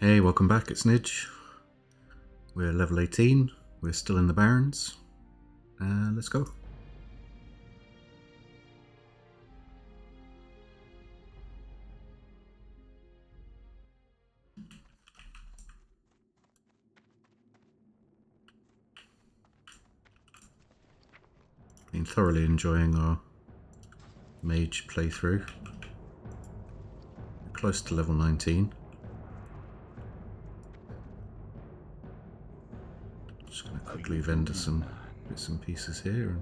Hey, welcome back, it's Nidge. We're level 18, we're still in the Barrens. Let's go. Been thoroughly enjoying our Mage playthrough. We're close to level 19. Just going to quickly vendor some bits and pieces here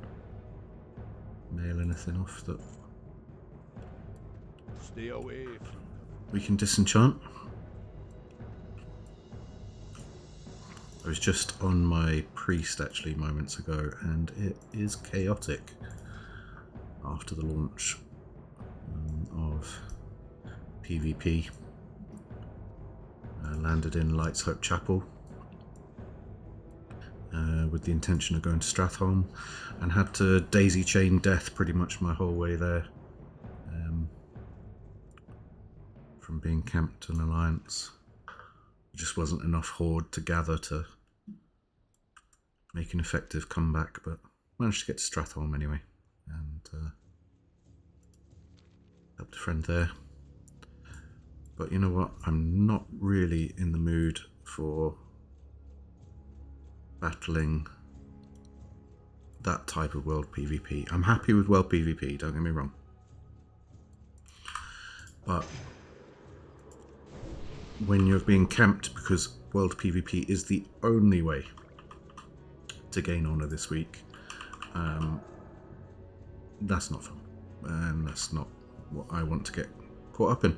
and nail anything off that Stay away from we can disenchant. I was just on my priest actually moments ago, and it is chaotic after the launch of PvP. Landed in Light's Hope Chapel with the intention of going to Stratholme, and had to daisy chain death pretty much my whole way there, from being camped in Alliance. There just wasn't enough horde to gather to make an effective comeback, but managed to get to Stratholme anyway, and helped a friend there. But you know what, I'm not really in the mood for battling that type of world PvP. I'm happy with world PvP, don't get me wrong, but when you're being camped because world PvP is the only way to gain honour this week, that's not fun, and that's not what I want to get caught up in.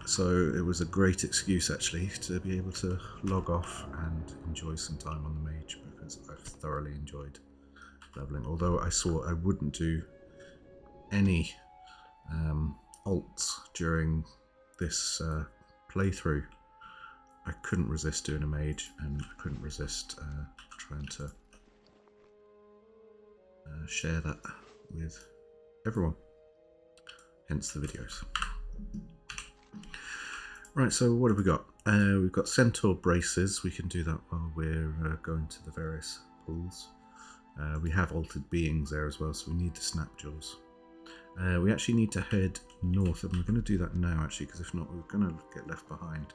So it was a great excuse actually to be able to log off and enjoy some time on the Mage, because I've thoroughly enjoyed leveling. Although I swore I wouldn't do any alts during this playthrough, I couldn't resist doing a Mage, and I couldn't resist trying to share that with everyone, hence the videos. Right, so what have we got? We've got Centaur Braces. We can do that while we're going to the various pools. We have Altered Beings there as well, so we need the Snapjaws. We actually need to head north, and we're going to do that now actually, because if not we're going to get left behind.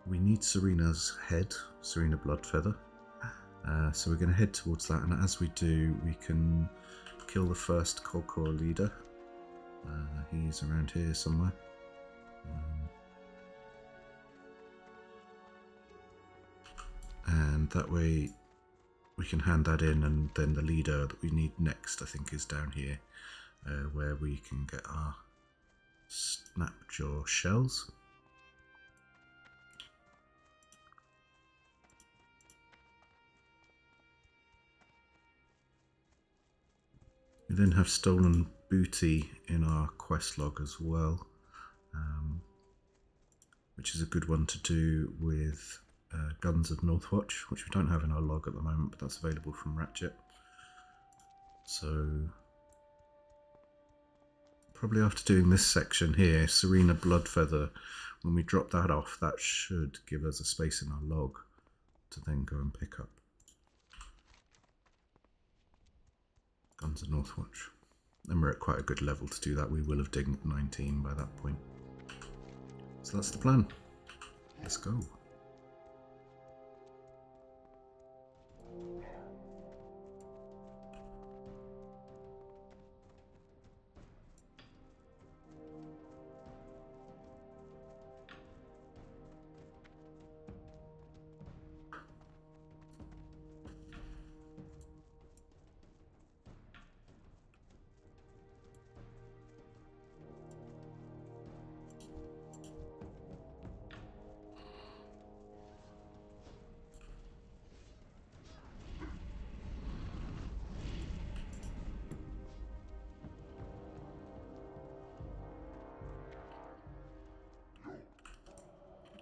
We need Serena's head, Serena Bloodfeather. So we're going to head towards that, and as we do, we can kill the first Kolkor leader. He's around here somewhere. And that way we can hand that in, and then the leader that we need next I think is down here, where we can get our Snapjaw shells. We then have stolen booty in our quest log as well, which is a good one to do with Guns of Northwatch, which we don't have in our log at the moment, but that's available from Ratchet. So probably after doing this section here, Serena Bloodfeather, when we drop that off, that should give us a space in our log to then go and pick up Guns of Northwatch. And we're at quite a good level to do that. We will have dinged 19 by that point. So that's the plan. Let's go.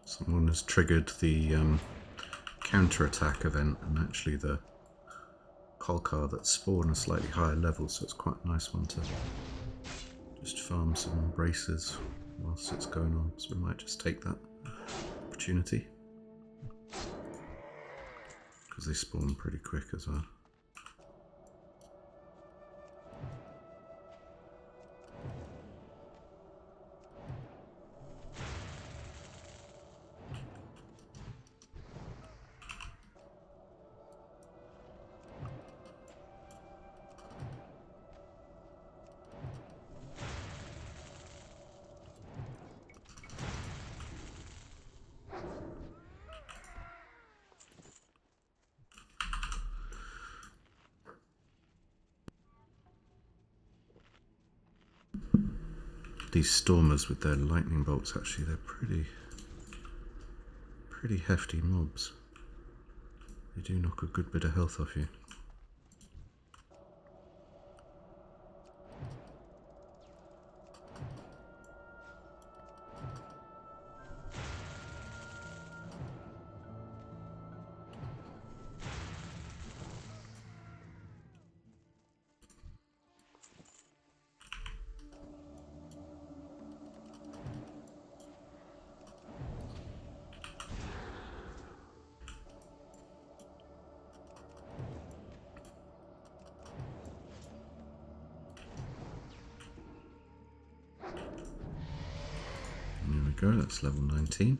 Someone has triggered the counter-attack event, and actually the Kolkar that spawn a slightly higher level, so it's quite a nice one to just farm some braces whilst it's going on, so we might just take that. opportunity. Because they spawn pretty quick as well. These stormers with their lightning bolts, actually, they're pretty hefty mobs. They do knock a good bit of health off you. There we go, that's level 19.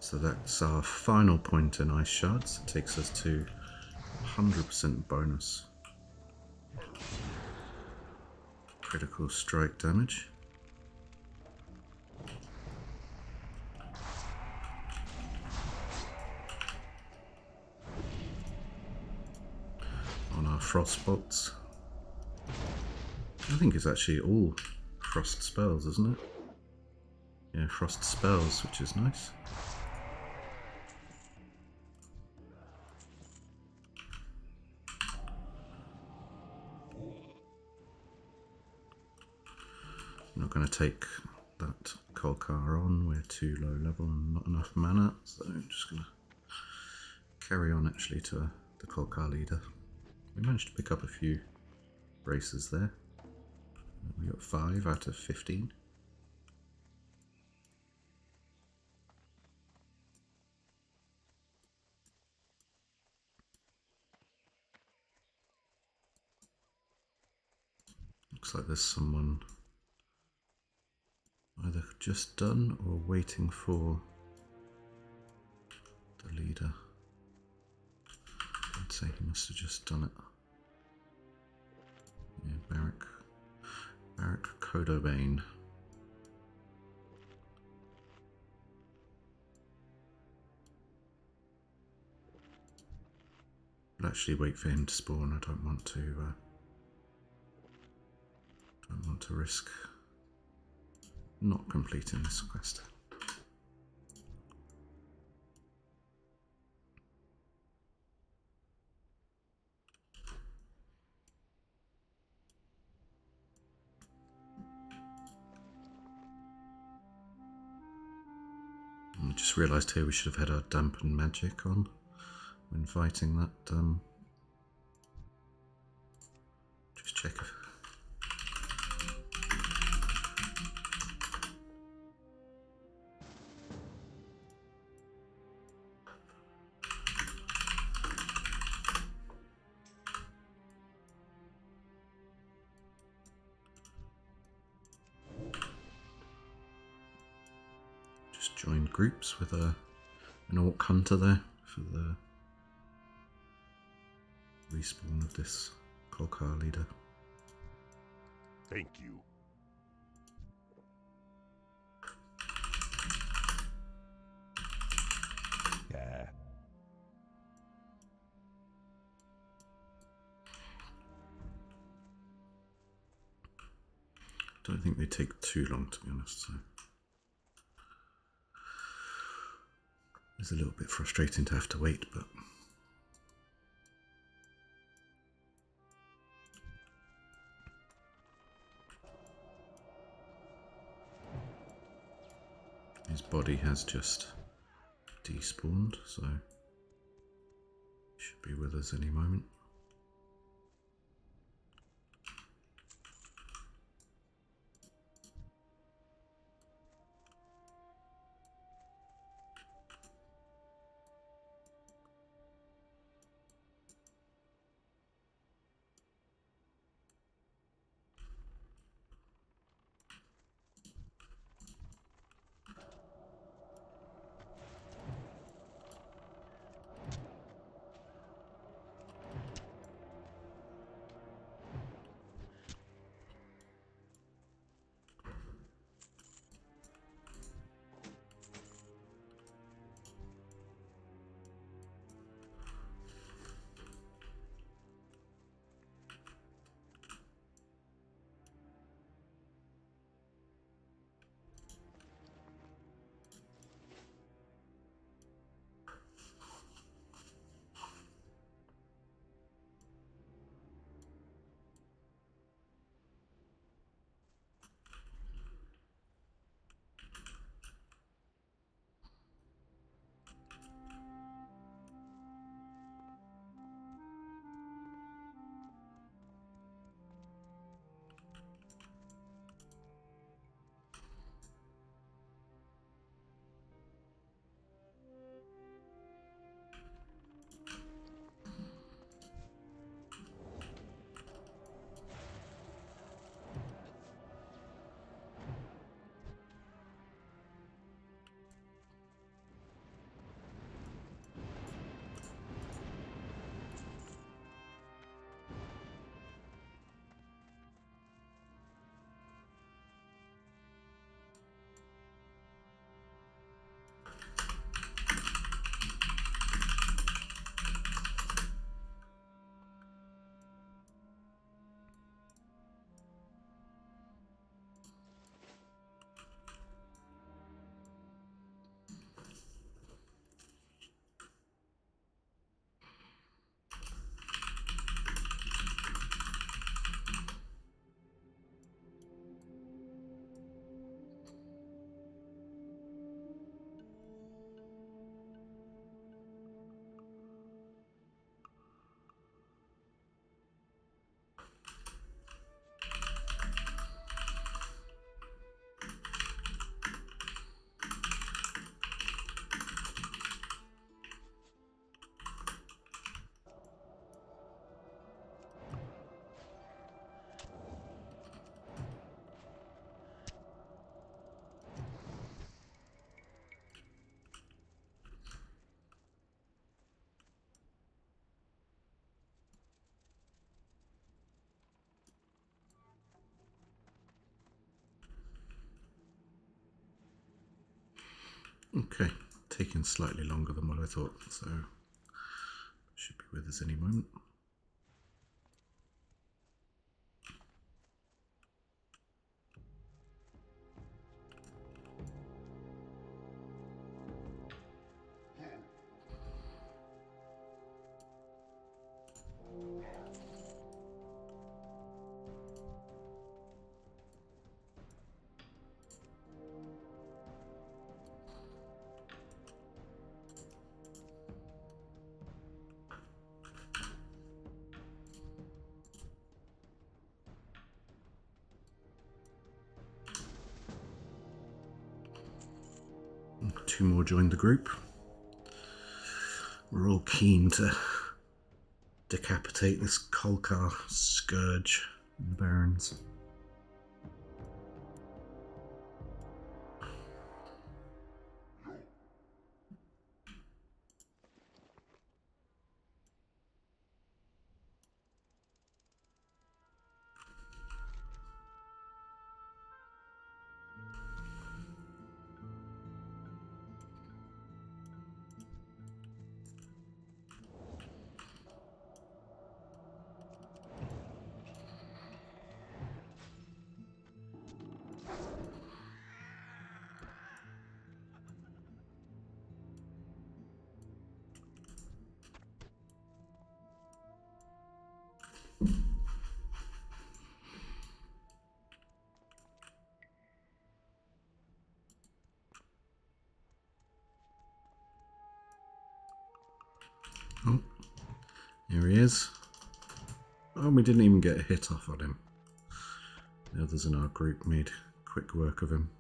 So that's our final point in ice shards. It takes us to 100% bonus critical strike damage. On our frost bolts. I think it's actually all frost spells, isn't it? Yeah, frost spells, which is nice. I'm not going to take that Kolkar on, we're too low level and not enough mana, so I'm just going to carry on actually to the Kolkar leader. We managed to pick up a few braces there. We got 5 out of 15. Looks like there's someone either just done or waiting for the leader. I'd say he must have just done it. Yeah, Barrack Codobane. I'll actually wait for him to spawn. I don't want to risk not completing this quest. I just realised here we should have had our dampen magic on when fighting that. Just check if join groups with an orc hunter there for the respawn of this Kolkar leader. Thank you. Yeah. Don't think they take too long, to be honest, so it's a little bit frustrating to have to wait, but his body has just despawned, so he should be with us any moment. Okay, taking slightly longer than what I thought, so should be with us any moment. Two more joined the group. We're all keen to decapitate this Kolkar scourge in the Barrens. Oh, here he is. Oh, we didn't even get a hit off on him. The others in our group made quick work of him.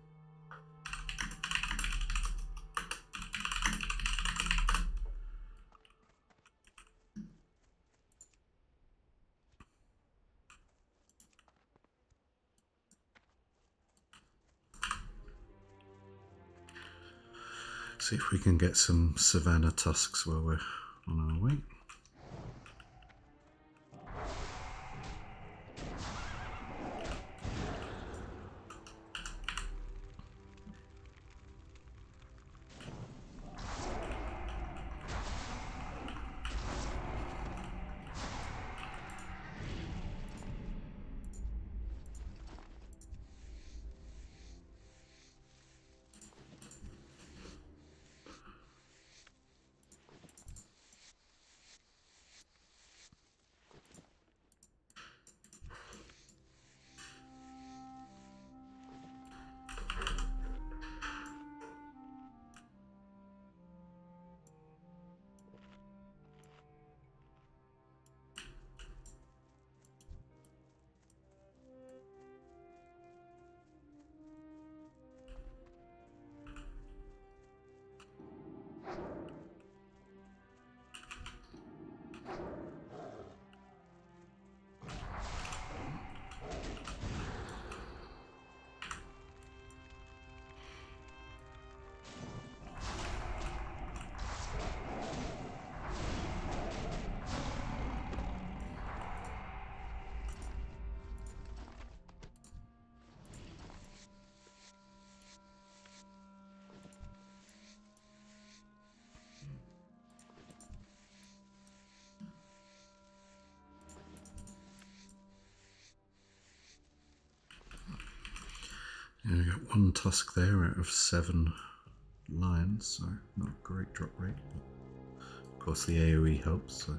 See if we can get some savannah tusks while we're on our way. Yeah, we got one tusk there out of 7 lions, so not a great drop rate, but of course the AoE helps, so.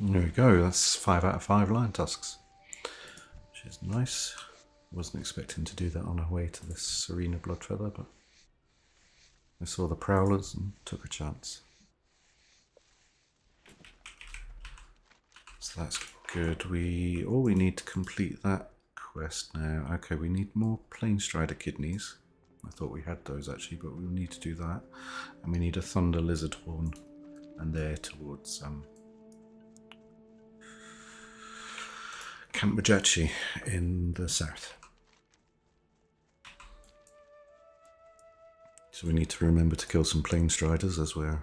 There we go, that's 5 out of 5 lion tusks, which is nice. Wasn't expecting to do that on our way to this Serena Bloodfeather, but I saw the prowlers and took a chance. So that's good. All we need to complete that quest now. Okay, we need more Planestrider kidneys. I thought we had those actually, but we'll need to do that. And we need a Thunder Lizard Horn, and they're towards Camp Majachi in the south. So we need to remember to kill some Planestriders as we're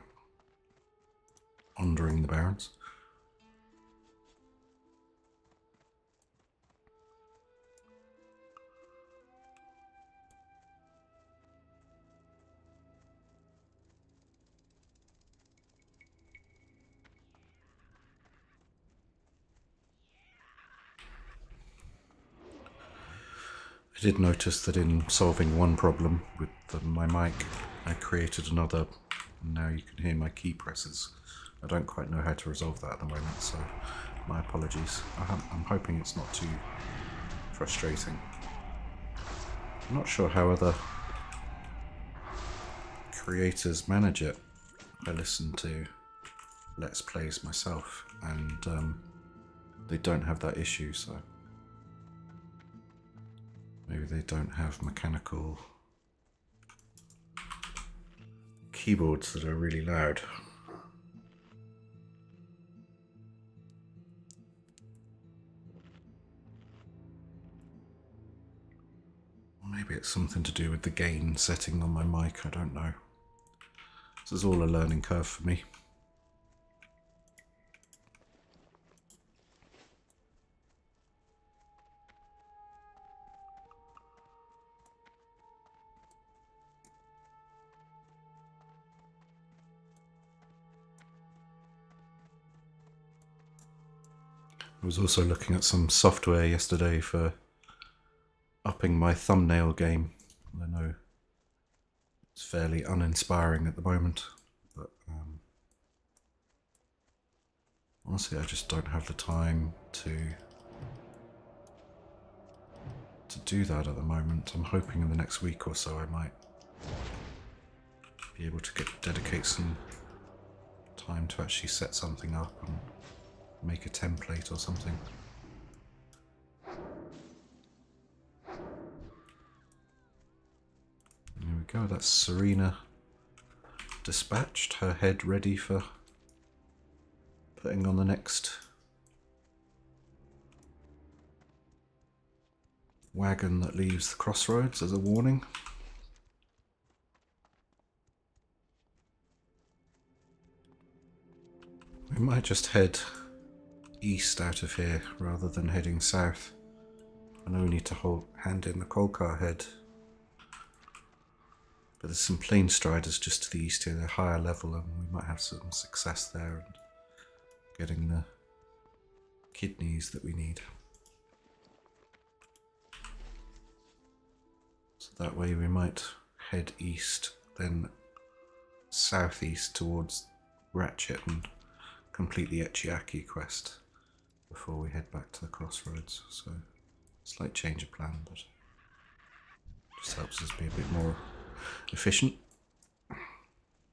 wandering the Barrens. I did notice that in solving one problem with my mic, I created another, and now you can hear my key presses. I don't quite know how to resolve that at the moment, so my apologies. I'm hoping it's not too frustrating. I'm not sure how other creators manage it. I listen to Let's Plays myself, and they don't have that issue, so maybe they don't have mechanical keyboards that are really loud. Maybe it's something to do with the gain setting on my mic, I don't know. This is all a learning curve for me. I was also looking at some software yesterday for upping my thumbnail game. I know it's fairly uninspiring at the moment, but honestly I just don't have the time to do that at the moment. I'm hoping in the next week or so I might be able to dedicate some time to actually set something up and make a template or something. There we go, that's Serena dispatched, her head ready for putting on the next wagon that leaves the crossroads as a warning. We might just head east out of here rather than heading south. I know we need to hand in the Kolkar head, but there's some Planestriders just to the east here. They're higher level and we might have some success there and getting the kidneys that we need. So that way we might head east, then southeast towards Ratchet and complete the Echiaki quest before we head back to the crossroads. So slight change of plan, but just helps us be a bit more efficient.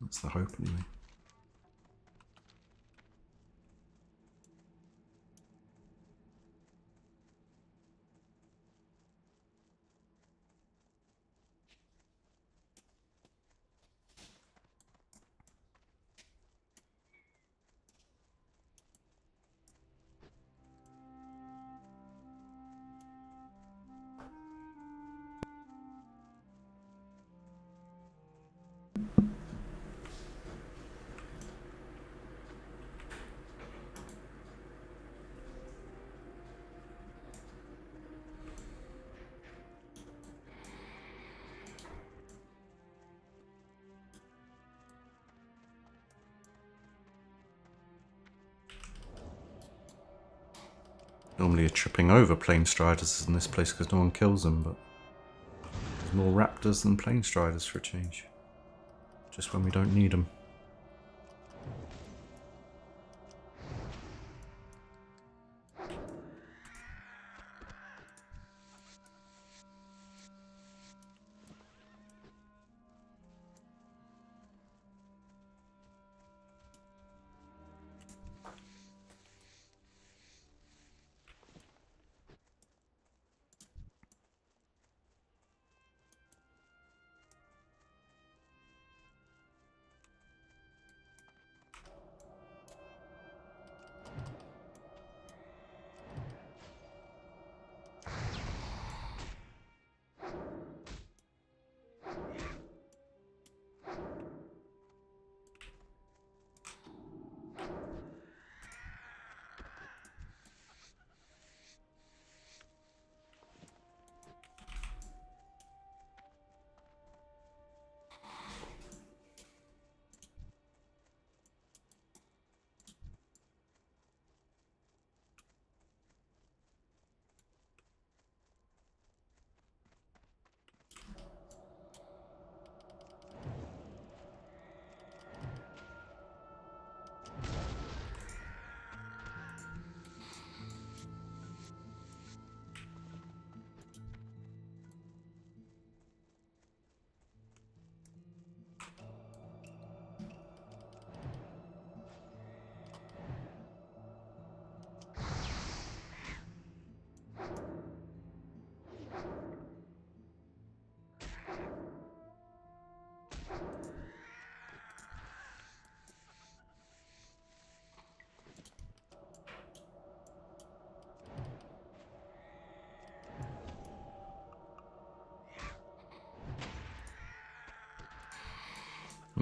That's the hope anyway. Normally you're tripping over Planestriders in this place because no one kills them, but there's more raptors than Planestriders for a change. Just when we don't need them.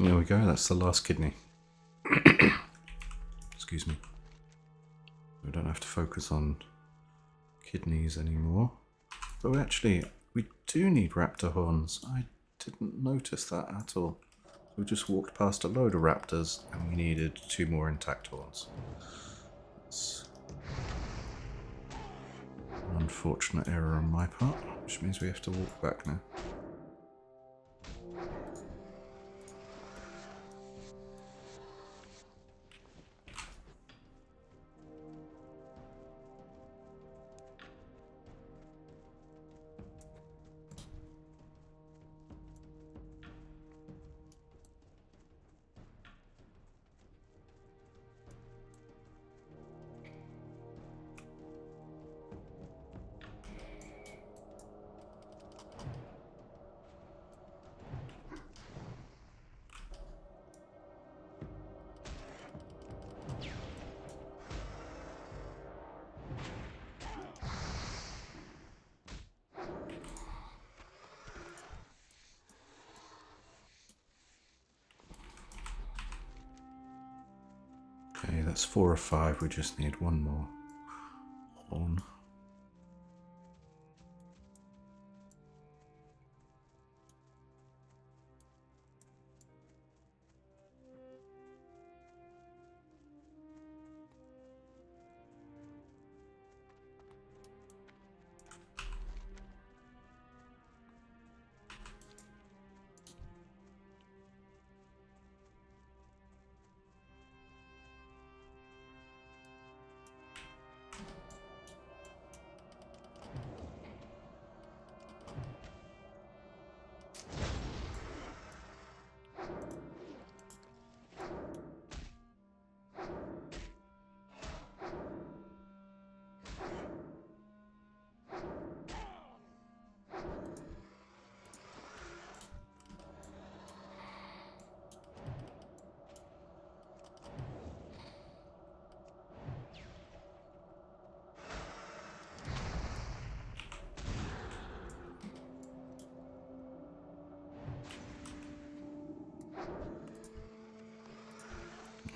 There we go, that's the last kidney. Excuse me. We don't have to focus on kidneys anymore. But we do need raptor horns. I didn't notice that at all. We just walked past a load of raptors and we needed 2 more intact horns. That's an unfortunate error on my part, which means we have to walk back now. Okay, that's 4 or 5. We just need 1 more horn.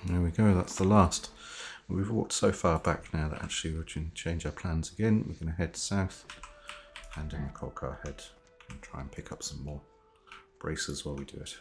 There we go, that's the last. We've walked so far back now that actually we can change our plans again. We're going to head south and in the coal car head and try and pick up some more braces while we do it.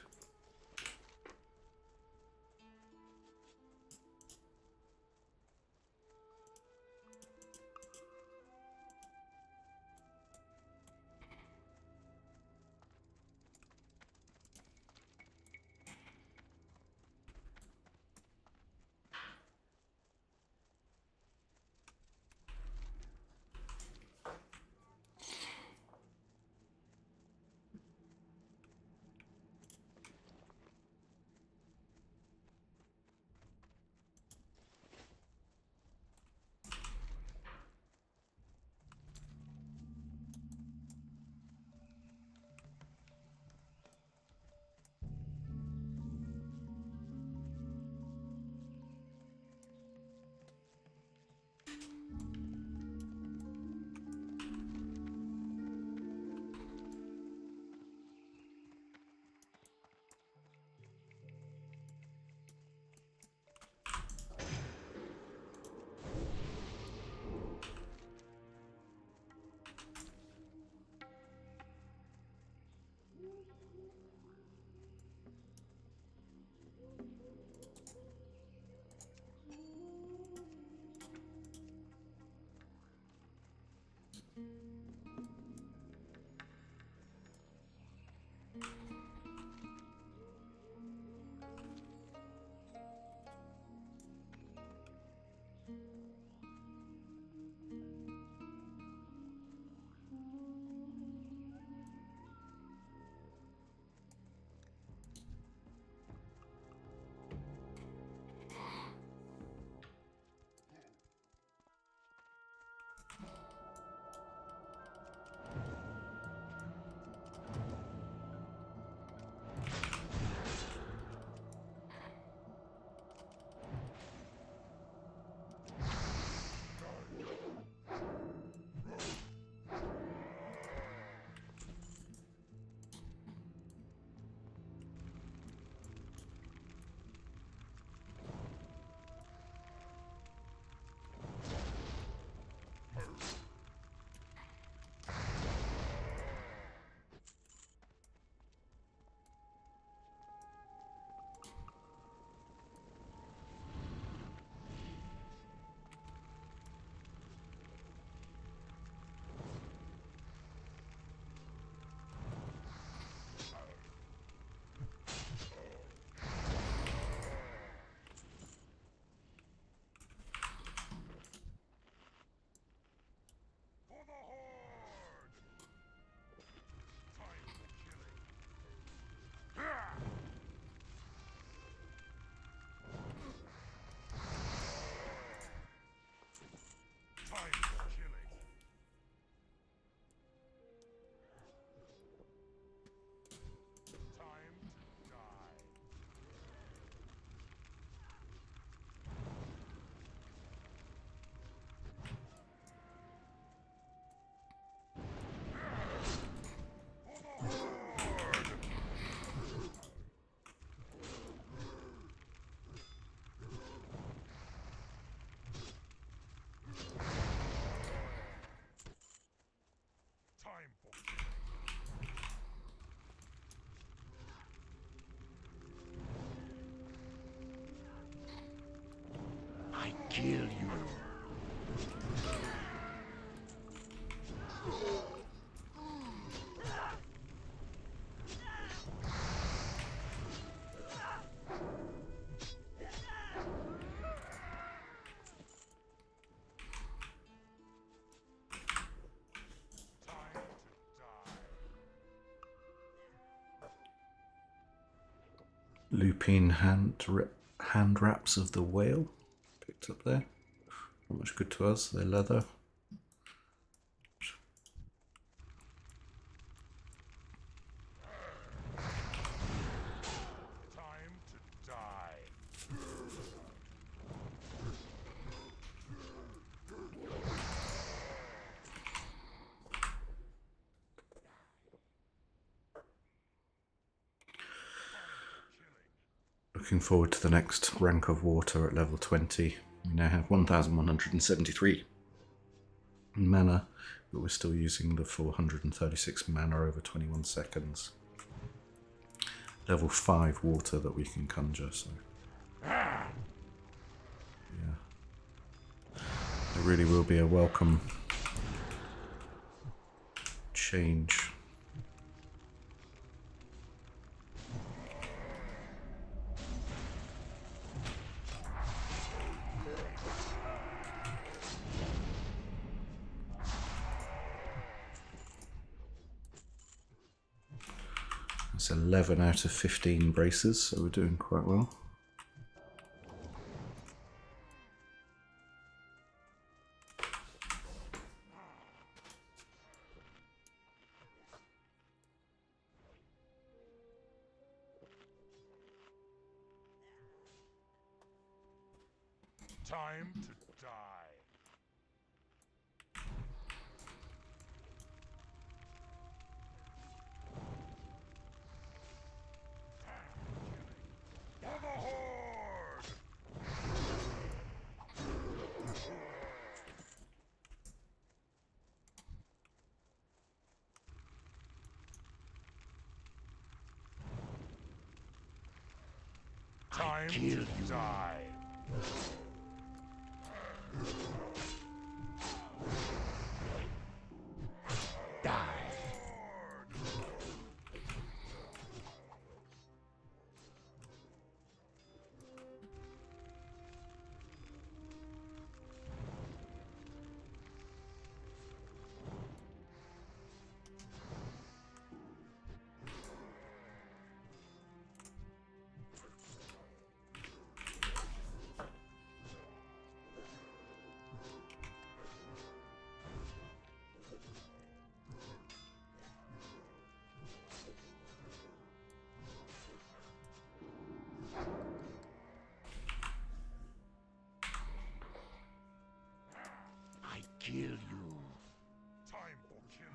kill you. Lupine hand wraps of the whale. Picked up there. Not much good to us. They're leather. Time to die. Looking forward to the next rank of water at level 20. We now have 1,173 mana, but we're still using the 436 mana over 21 seconds. Level 5 water that we can conjure, so yeah. It really will be a welcome change. It's 11 out of 15 braces, so we're doing quite well. Time to die. For the Horde! Time to die. Kill you. Time for killing.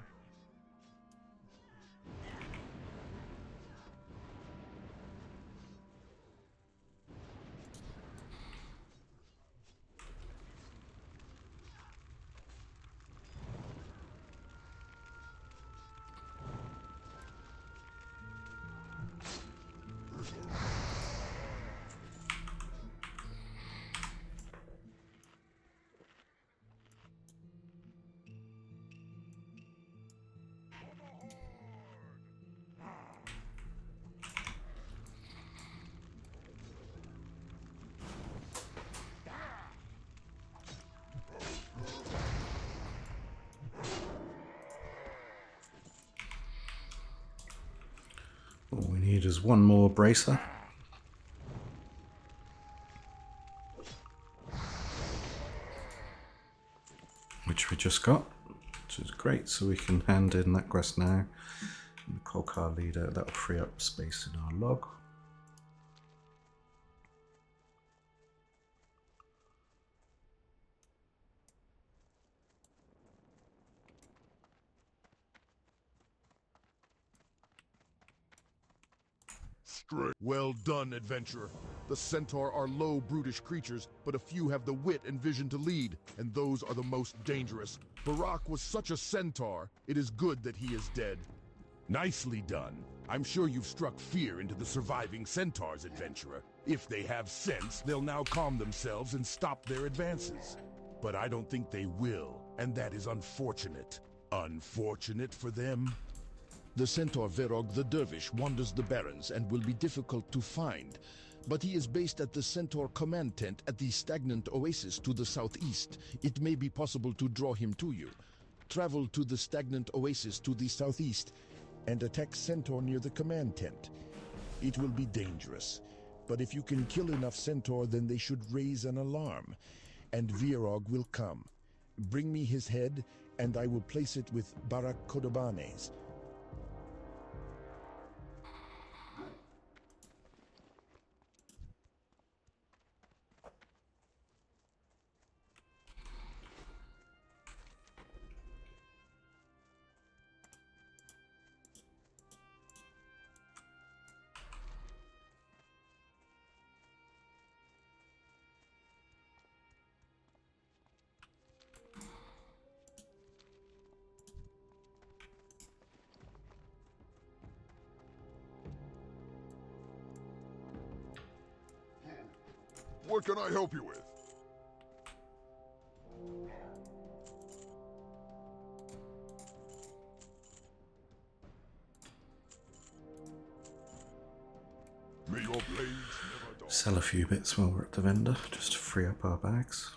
All we need is one more bracer. Which we just got, which is great, so we can hand in that quest now. And the Kolkar leader, that will free up space in our log. Well done, adventurer. The Centaur are low, brutish creatures, but a few have the wit and vision to lead, and those are the most dangerous. Barak was such a Centaur, it is good that he is dead. Nicely done. I'm sure you've struck fear into the surviving centaurs, adventurer. If they have sense, they'll now calm themselves and stop their advances. But I don't think they will, and that is unfortunate. Unfortunate for them. The centaur Verog the Dervish wanders the Barrens and will be difficult to find. But he is based at the centaur command tent at the stagnant oasis to the southeast. It may be possible to draw him to you. Travel to the stagnant oasis to the southeast and attack centaur near the command tent. It will be dangerous, but if you can kill enough centaur, then they should raise an alarm, and Virog will come. Bring me his head, and I will place it with Barak Kodobanes. What can I help you with? May your blades never dull. Sell a few bits while we're at the vendor, just to free up our bags.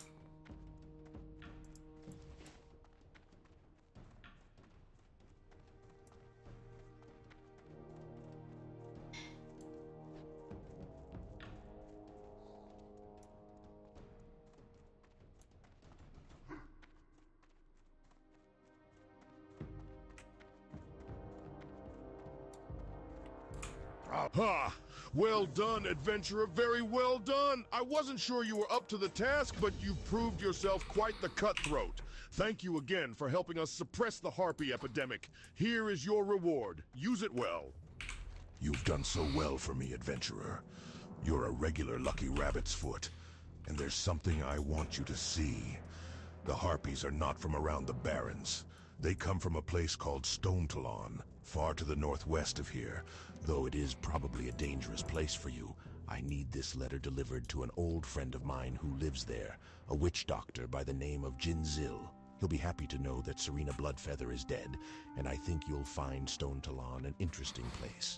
Ha! Well done, adventurer, very well done! I wasn't sure you were up to the task, but you've proved yourself quite the cutthroat. Thank you again for helping us suppress the harpy epidemic. Here is your reward. Use it well. You've done so well for me, adventurer. You're a regular lucky rabbit's foot. And there's something I want you to see. The harpies are not from around the Barrens. They come from a place called Stone Talon, far to the northwest of here. Though it is probably a dangerous place for you, I need this letter delivered to an old friend of mine who lives there, a witch doctor by the name of Jinzil. He'll be happy to know that Serena Bloodfeather is dead, and I think you'll find Stone Talon an interesting place.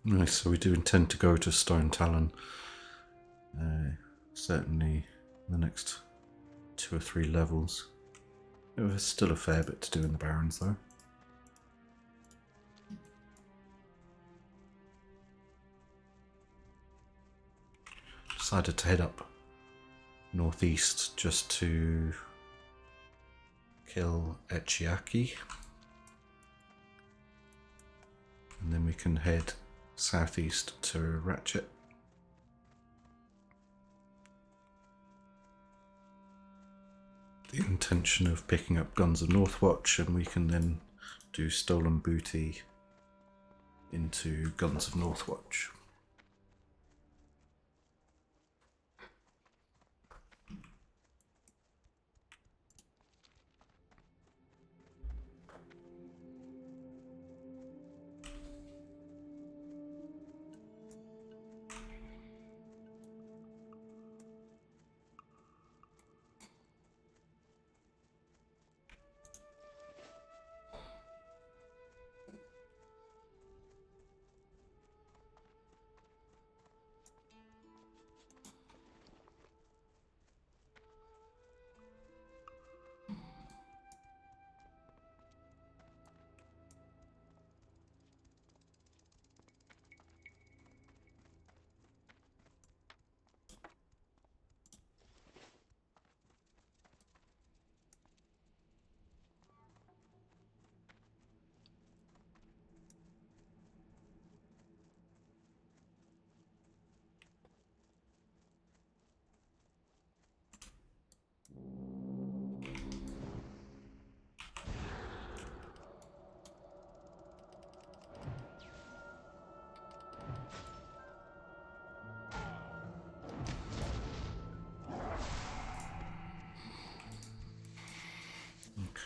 Nice, so we do intend to go to Stone Talon. Certainly the next 2 or 3 levels. There's still a fair bit to do in the Barrens though. Decided to head up northeast just to kill Echiaki. And then we can head southeast to Ratchet. The intention of picking up Guns of Northwatch, and we can then do stolen booty into Guns of Northwatch.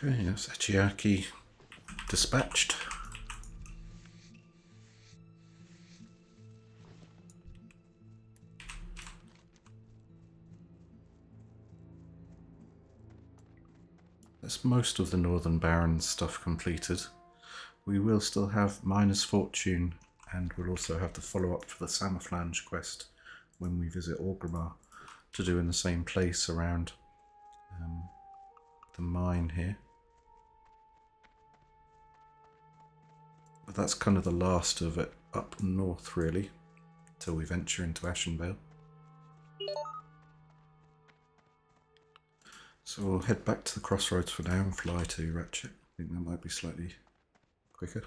Okay, that's Achiaki dispatched. That's most of the Northern Barrens stuff completed. We will still have Miner's Fortune, and we'll also have the follow-up for the Samaflange quest when we visit Orgrimmar to do in the same place around the mine here. But that's kind of the last of it up north, really, till we venture into Ashenvale. So we'll head back to the crossroads for now and fly to Ratchet. I think that might be slightly quicker.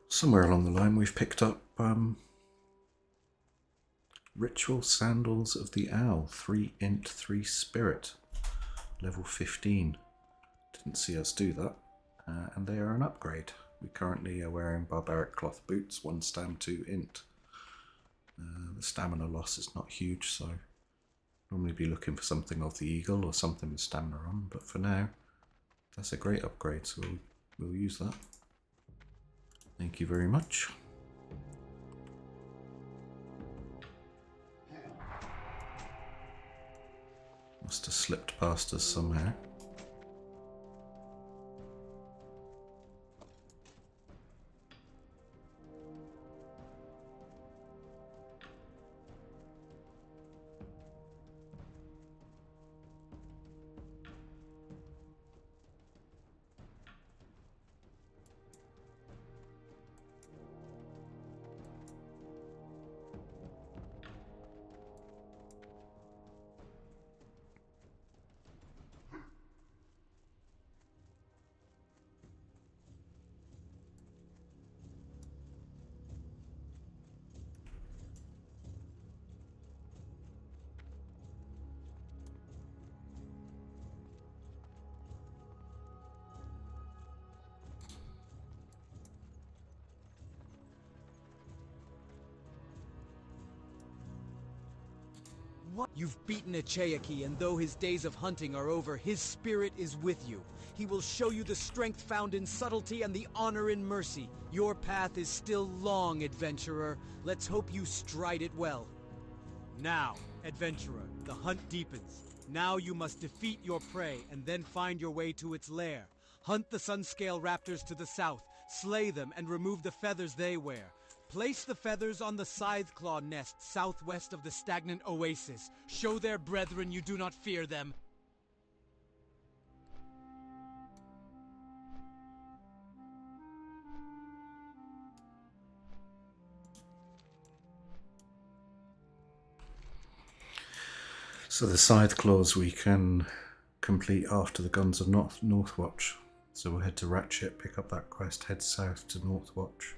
Somewhere along the line we've picked up Ritual Sandals of the Owl, 3 int, 3 spirit, level 15. Didn't see us do that, and they are an upgrade. We currently are wearing barbaric cloth boots, 1 stam, 2 int. The stamina loss is not huge, so normally be looking for something of the eagle or something with stamina on, but for now that's a great upgrade, so we'll use that. Thank you very much. Must have slipped past us somehow. What? You've beaten Achaeaki, and though his days of hunting are over, his spirit is with you. He will show you the strength found in subtlety and the honor in mercy. Your path is still long, adventurer. Let's hope you stride it well. Now, adventurer, the hunt deepens. Now you must defeat your prey, and then find your way to its lair. Hunt the Sunscale raptors to the south, slay them, and remove the feathers they wear. Place the feathers on the Scytheclaw nest southwest of the stagnant oasis. Show their brethren you do not fear them. So the Scytheclaws we can complete after the Guns of Northwatch. So we'll head to Ratchet, pick up that quest, head south to Northwatch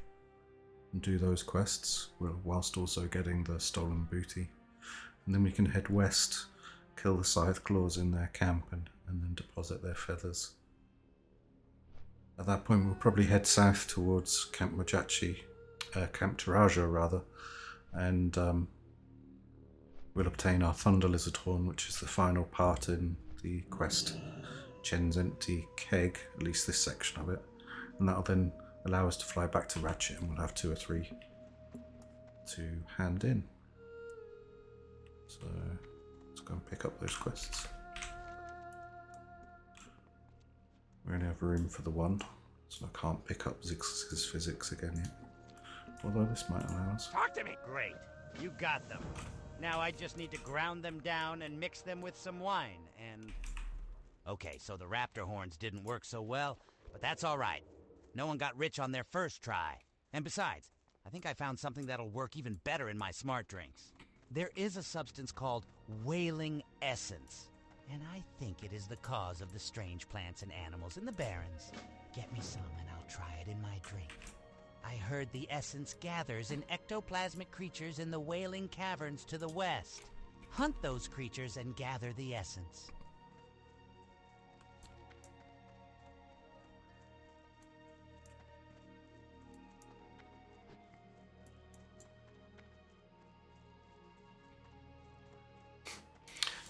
and do those quests, whilst also getting the stolen booty. And then we can head west, kill the Scytheclaws in their camp, and then deposit their feathers. At that point we'll probably head south towards Camp Taraja rather, and we'll obtain our Thunder Lizard Horn, which is the final part in the quest Chen's Empty Keg, at least this section of it, and that'll then allow us to fly back to Ratchet, and we'll have 2 or 3 to hand in. So let's go and pick up those quests. We only have room for the 1, so I can't pick up Zix's physics again yet. Although this might allow us. Talk to me! Great. You got them. Now I just need to ground them down and mix them with some wine, and... Okay, so the raptor horns didn't work so well, but that's alright. No one got rich on their first try. And besides, I think I found something that'll work even better in my smart drinks. There is a substance called whaling essence, and I think it is the cause of the strange plants and animals in the Barrens. Get me some and I'll try it in my drink. I heard the essence gathers in ectoplasmic creatures in the Wailing Caverns to the west. Hunt those creatures and gather the essence.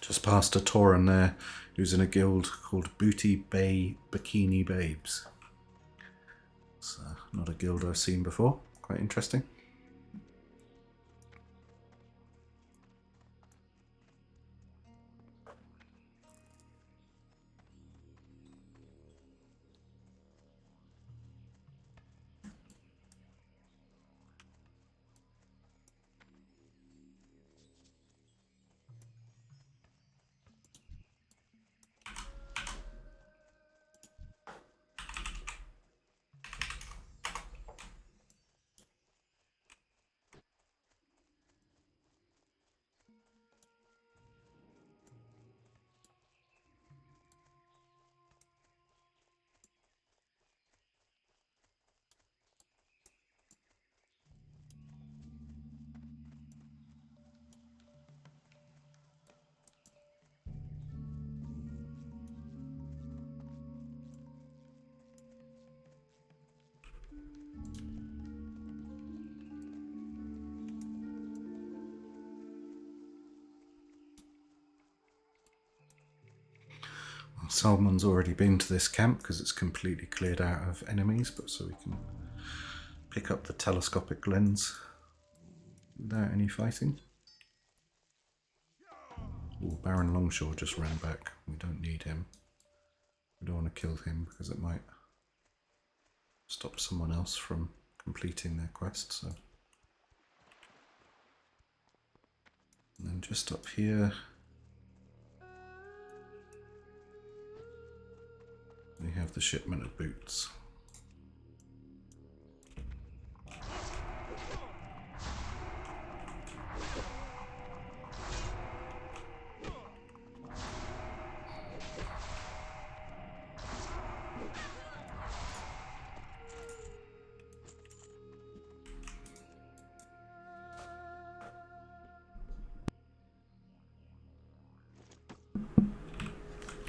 Just past a Tauren there, who's in a guild called Booty Bay Bikini Babes. It's not a guild I've seen before. Quite interesting. Salmon's already been to this camp because it's completely cleared out of enemies, but so we can pick up the telescopic lens without any fighting. Ooh, Baron Longshore just ran back. We don't need him. We don't want to kill him because it might stop someone else from completing their quest. So, and then just up here we have the shipment of boots.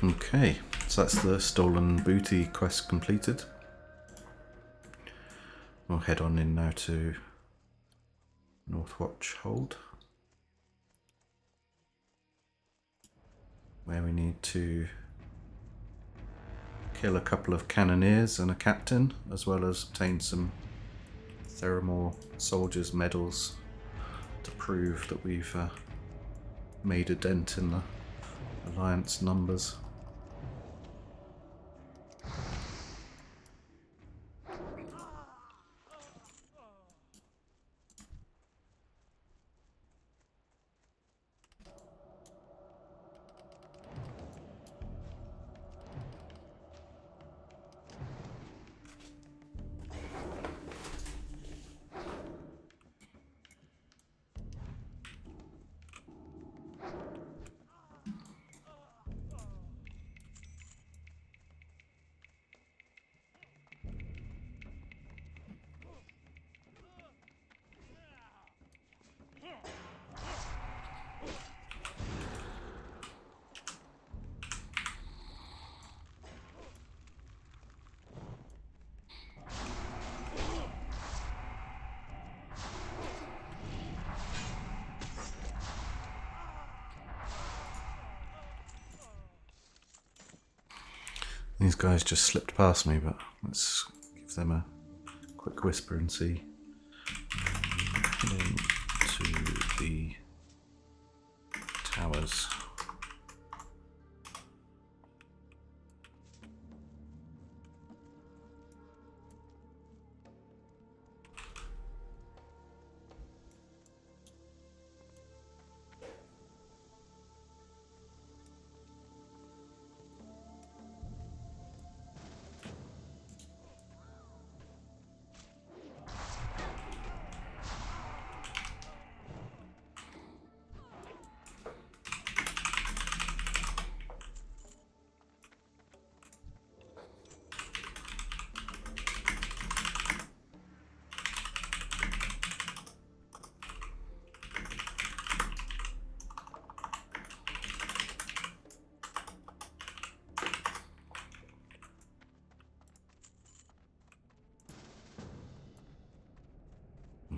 Okay, so that's the stolen booty quest completed. We'll head on in now to Northwatch Hold, where we need to kill a couple of cannoneers and a captain, as well as obtain some Theramore soldiers' medals to prove that we've made a dent in the Alliance numbers. These guys just slipped past me, but let's give them a quick whisper and see. Heading to the towers.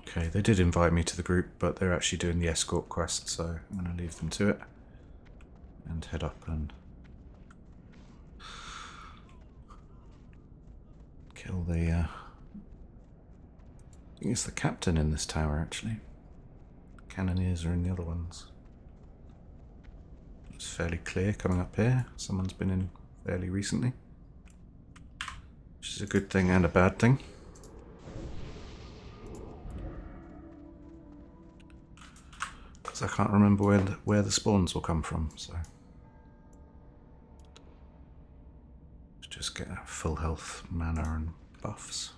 Okay, they did invite me to the group, but they're actually doing the escort quest, so I'm going to leave them to it and head up and kill the... I think it's the captain in this tower, actually. Cannoneers are in the other ones. It's fairly clear coming up here. Someone's been in fairly recently, which is a good thing and a bad thing. Because I can't remember where the spawns will come from, so... Let's just get a full health mana and buffs.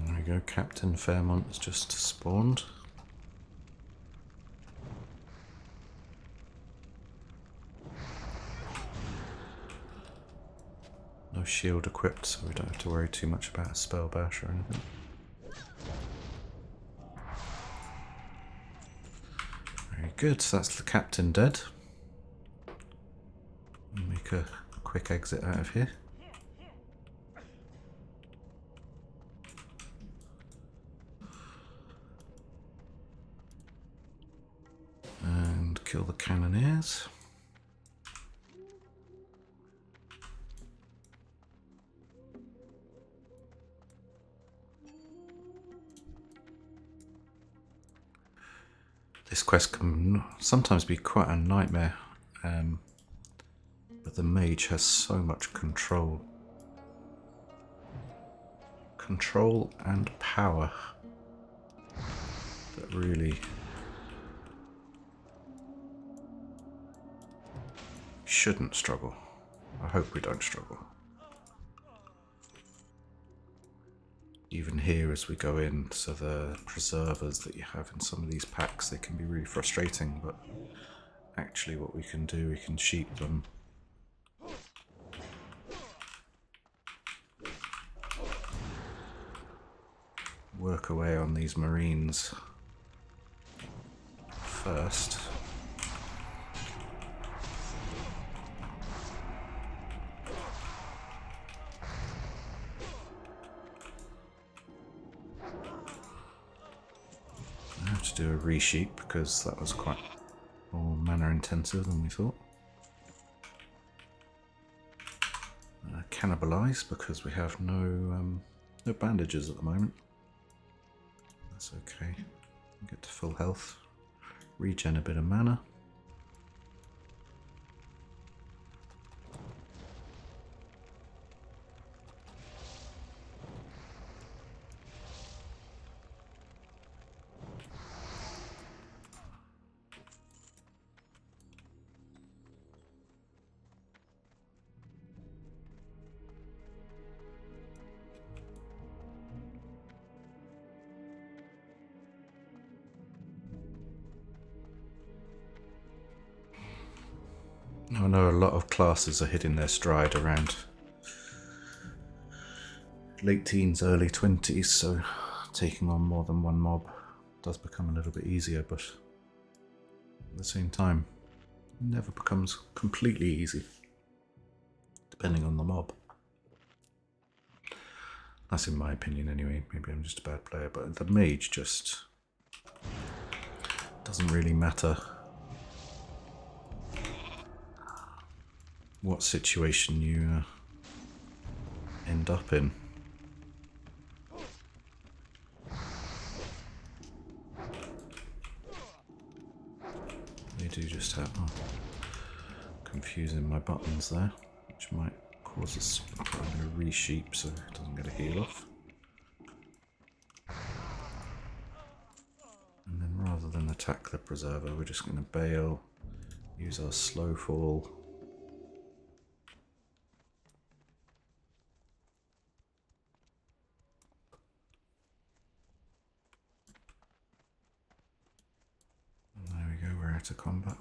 There we go, Captain Fairmont has just spawned. No shield equipped, so we don't have to worry too much about a spell bash or anything. Very good, so that's the captain dead. Make a quick exit out of here. And kill the cannoneers. This quest can sometimes be quite a nightmare, but the mage has so much control. Control and power that really shouldn't struggle. I hope we don't struggle. Even here as we go in, so the preservers that you have in some of these packs, they can be really frustrating, but actually what we can do, we can sheep them. Work away on these marines first. I have to do a resheep because that was quite more mana intensive than we thought. Cannibalize because we have no bandages at the moment. That's okay. Get full health. Regen a bit of mana. I know a lot of classes are hitting their stride around late teens, early 20s, so taking on more than one mob does become a little bit easier, but at the same time, it never becomes completely easy, depending on the mob. That's in my opinion anyway, maybe I'm just a bad player, but the mage just doesn't really matter what situation you end up in. They do just have confusing my buttons there, which might cause us. I'm going to resheep so it doesn't get a heal off. And then rather than attack the preserver, we're just going to bail, use our slow fall. We're out of combat.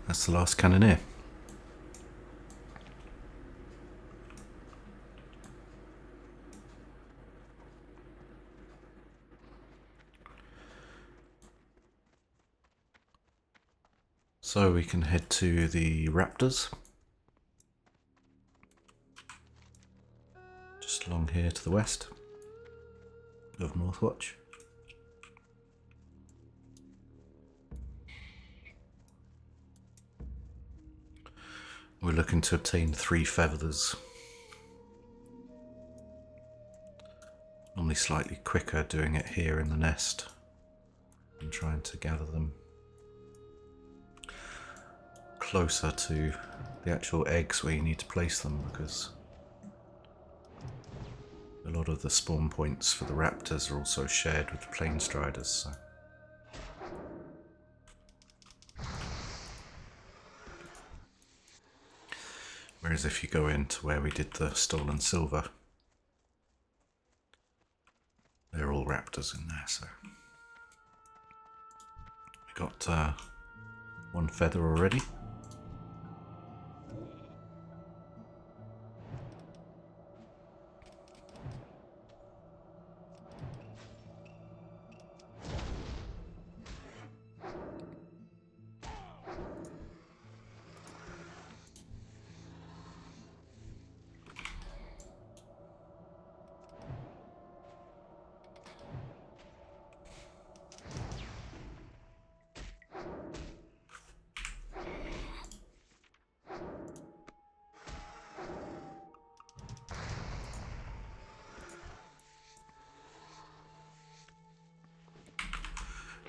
That's the last cannoneer. So we can head to the raptors. Just along here to the west of Northwatch. We're looking to obtain 3 feathers. Normally slightly quicker doing it here in the nest and trying to gather them closer to the actual eggs where you need to place them, because a lot of the spawn points for the raptors are also shared with the plain striders. So. Whereas if you go into where we did the stolen silver, they're all raptors in there. So we got 1 feather already.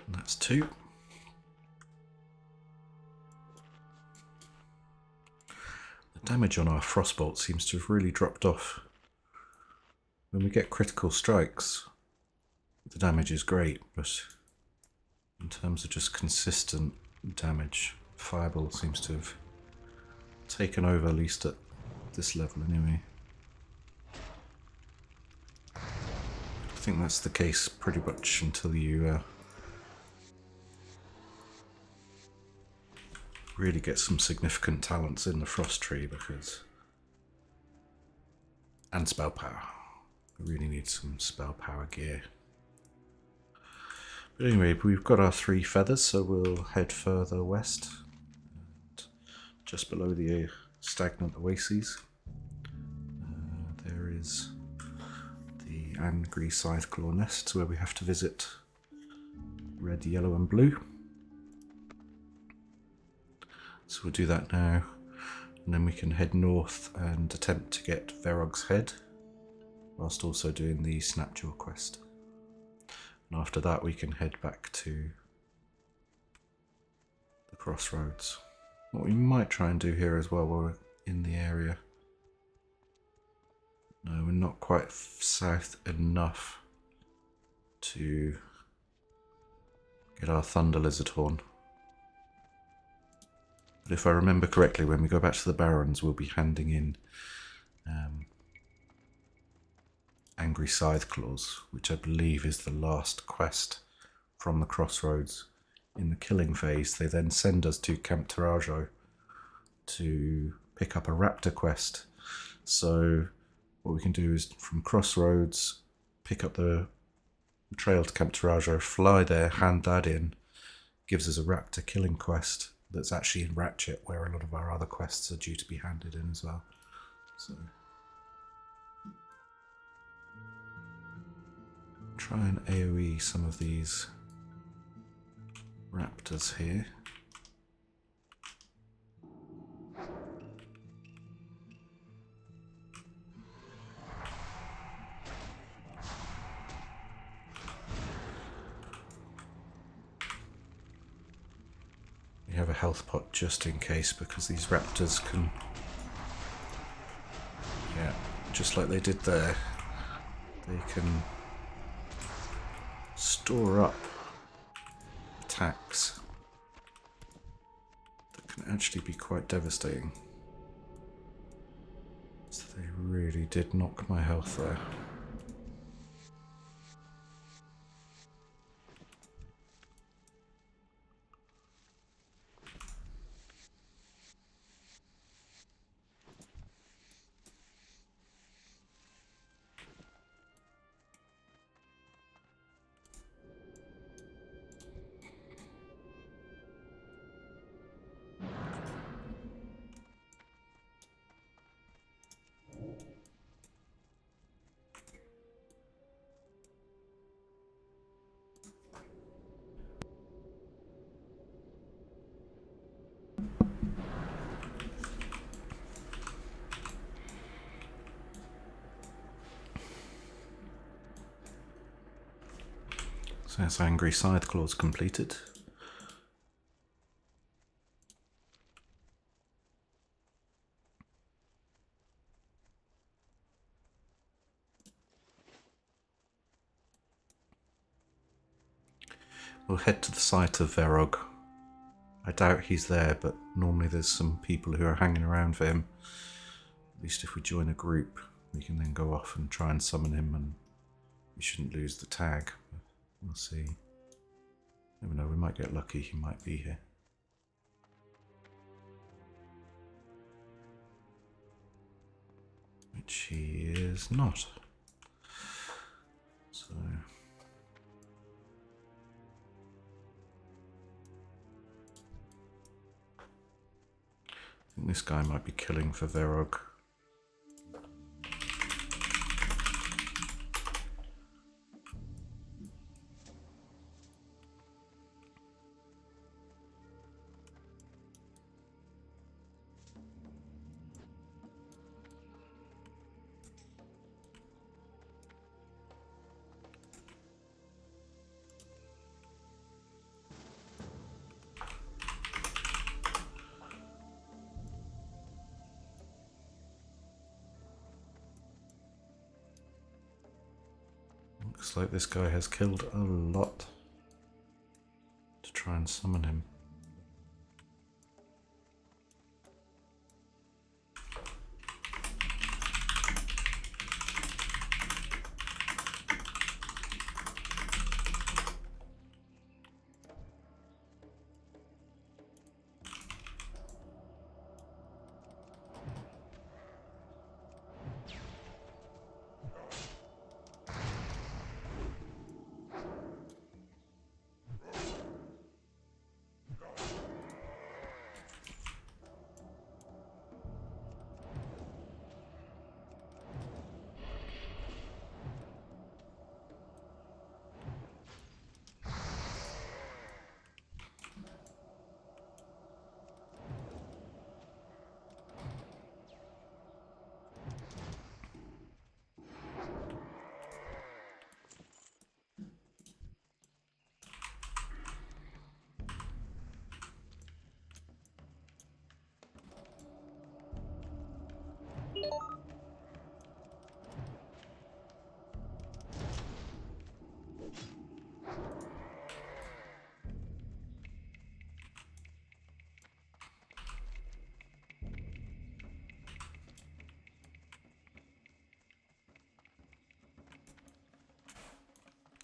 And that's 2. The damage on our frostbolt seems to have really dropped off. When we get critical strikes, the damage is great, but in terms of just consistent damage, Fireball seems to have taken over, at least at this level anyway. I think that's the case pretty much until you really get some significant talents in the Frost Tree, because... and spell power. We really need some spell power gear. But anyway, we've got our 3 feathers, so we'll head further west. And just below the stagnant oases, there is the Angry Scytheclaw Nest, where we have to visit red, yellow and blue. So we'll do that now, and then we can head north and attempt to get Verog's Head, whilst also doing the Snapjaw quest. And after that we can head back to the crossroads. What we might try and do here as well while we're in the area... No, we're not quite south enough to get our Thunder Lizard Horn. But if I remember correctly, when we go back to the Barrens, we'll be handing in Angry Scytheclaws, which I believe is the last quest from the crossroads in the killing phase. They then send us to Camp Tarajo to pick up a raptor quest. So what we can do is from crossroads, pick up the trail to Camp Tarajo, fly there, hand that in, gives us a raptor killing quest that's actually in Ratchet, where a lot of our other quests are due to be handed in as well. So try and AoE some of these raptors here. We have a health pot just in case, because these raptors can, yeah, just like they did there, they can store up attacks that can actually be quite devastating. So they really did knock my health there. So that's Angry Scythe Claws completed. We'll head to the site of Verog. I doubt he's there, but normally there's some people who are hanging around for him. At least if we join a group, we can then go off and try and summon him, and we shouldn't lose the tag. But we'll see. Never know, we might get lucky, he might be here. Which he is not. So... I think this guy might be killing for Verog. Looks like this guy has killed a lot to try and summon him.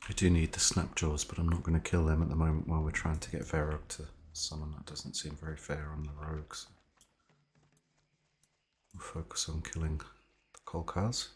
I do need the Snapjaws, but I'm not going to kill them at the moment while we're trying to get Verog to summon. That doesn't seem very fair on the rogues. We'll focus on killing the Kolkars.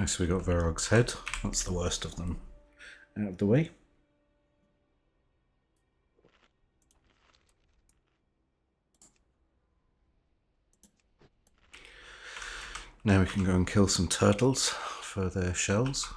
Nice, so we got Verog's head. That's the worst of them out of the way. Now we can go and kill some turtles for their shells.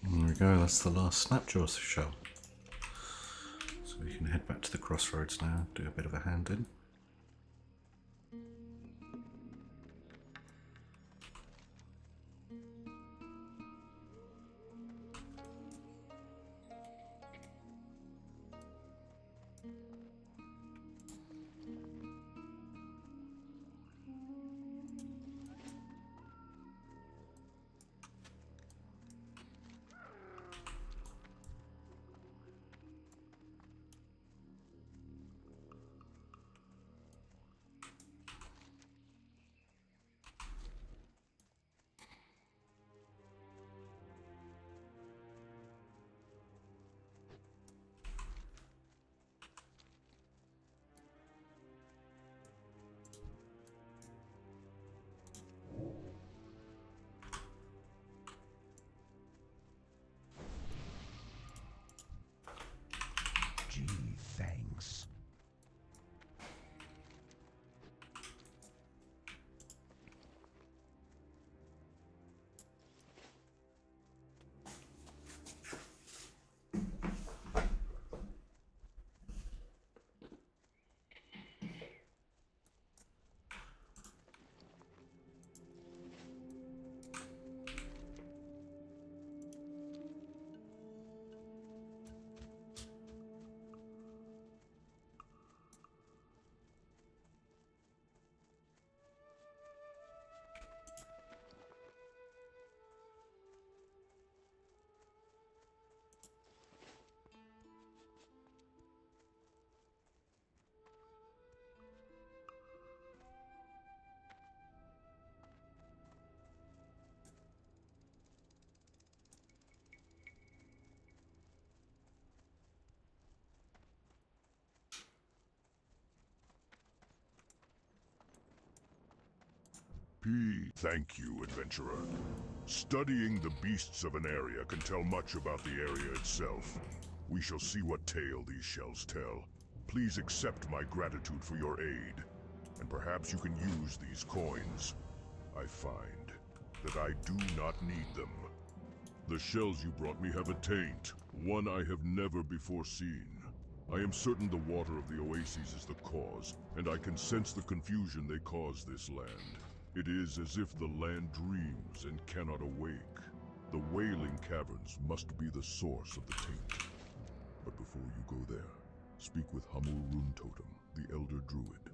There we go, that's the last Snapjaw shell. So we can head back to the crossroads now, do a bit of a hand in. Thank you, adventurer. Studying the beasts of an area can tell much about the area itself. We shall see what tale these shells tell. Please accept my gratitude for your aid, and perhaps you can use these coins. I find that I do not need them. The shells you brought me have a taint, one I have never before seen. I am certain the water of the oases is the cause, and I can sense the confusion they cause this land. It is as if the land dreams and cannot awake. The Wailing Caverns must be the source of the taint. But before you go there, speak with Hamul Runetotem, the Elder Druid.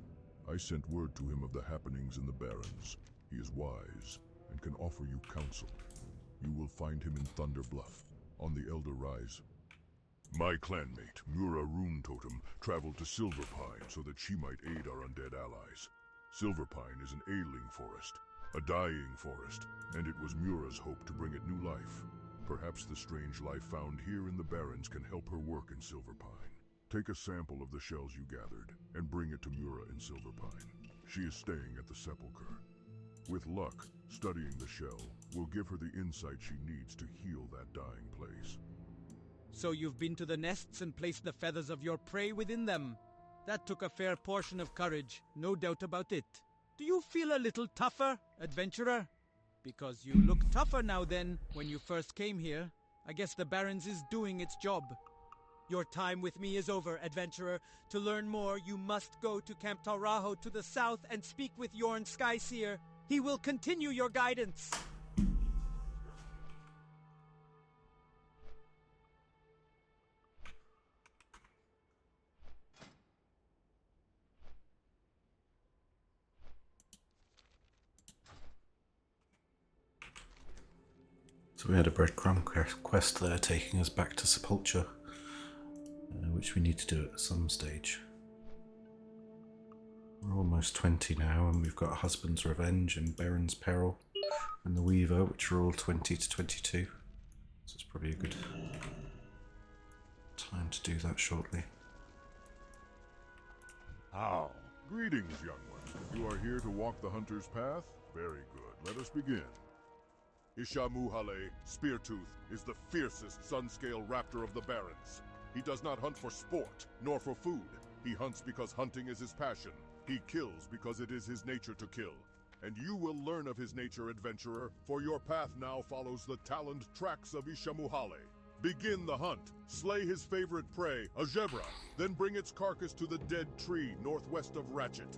I sent word to him of the happenings in the Barrens. He is wise and can offer you counsel. You will find him in Thunder Bluff, on the Elder Rise. My clanmate, Mura Runetotem, traveled to Silverpine so that she might aid our undead allies. Silverpine is an ailing forest, a dying forest, and it was Mura's hope to bring it new life. Perhaps the strange life found here in the Barrens can help her work in Silverpine. Take a sample of the shells you gathered, and bring it to Mura in Silverpine. She is staying at the Sepulchre. With luck, studying the shell will give her the insight she needs to heal that dying place. So you've been to the nests and placed the feathers of your prey within them. That took a fair portion of courage, no doubt about it. Do you feel a little tougher, adventurer? Because you look tougher now than when you first came here. I guess the Barrens is doing its job. Your time with me is over, adventurer. To learn more, you must go to Camp Taurajo to the south and speak with Yorn Skyseer. He will continue your guidance. So we had a breadcrumb quest there taking us back to Sepulchre, which we need to do at some stage. We're almost 20 now, and we've got Husband's Revenge and Baron's Peril and the Weaver, which are all 20 to 22. So it's probably a good time to do that shortly. How? Greetings, young one. You are here to walk the hunter's path? Very good. Let us begin. Ishamuhale, Speartooth, is the fiercest sun-scale raptor of the Barrens. He does not hunt for sport, nor for food. He hunts because hunting is his passion. He kills because it is his nature to kill. And you will learn of his nature, adventurer, for your path now follows the taloned tracks of Ishamuhale. Begin the hunt. Slay his favorite prey, a zebra, then bring its carcass to the dead tree northwest of Ratchet.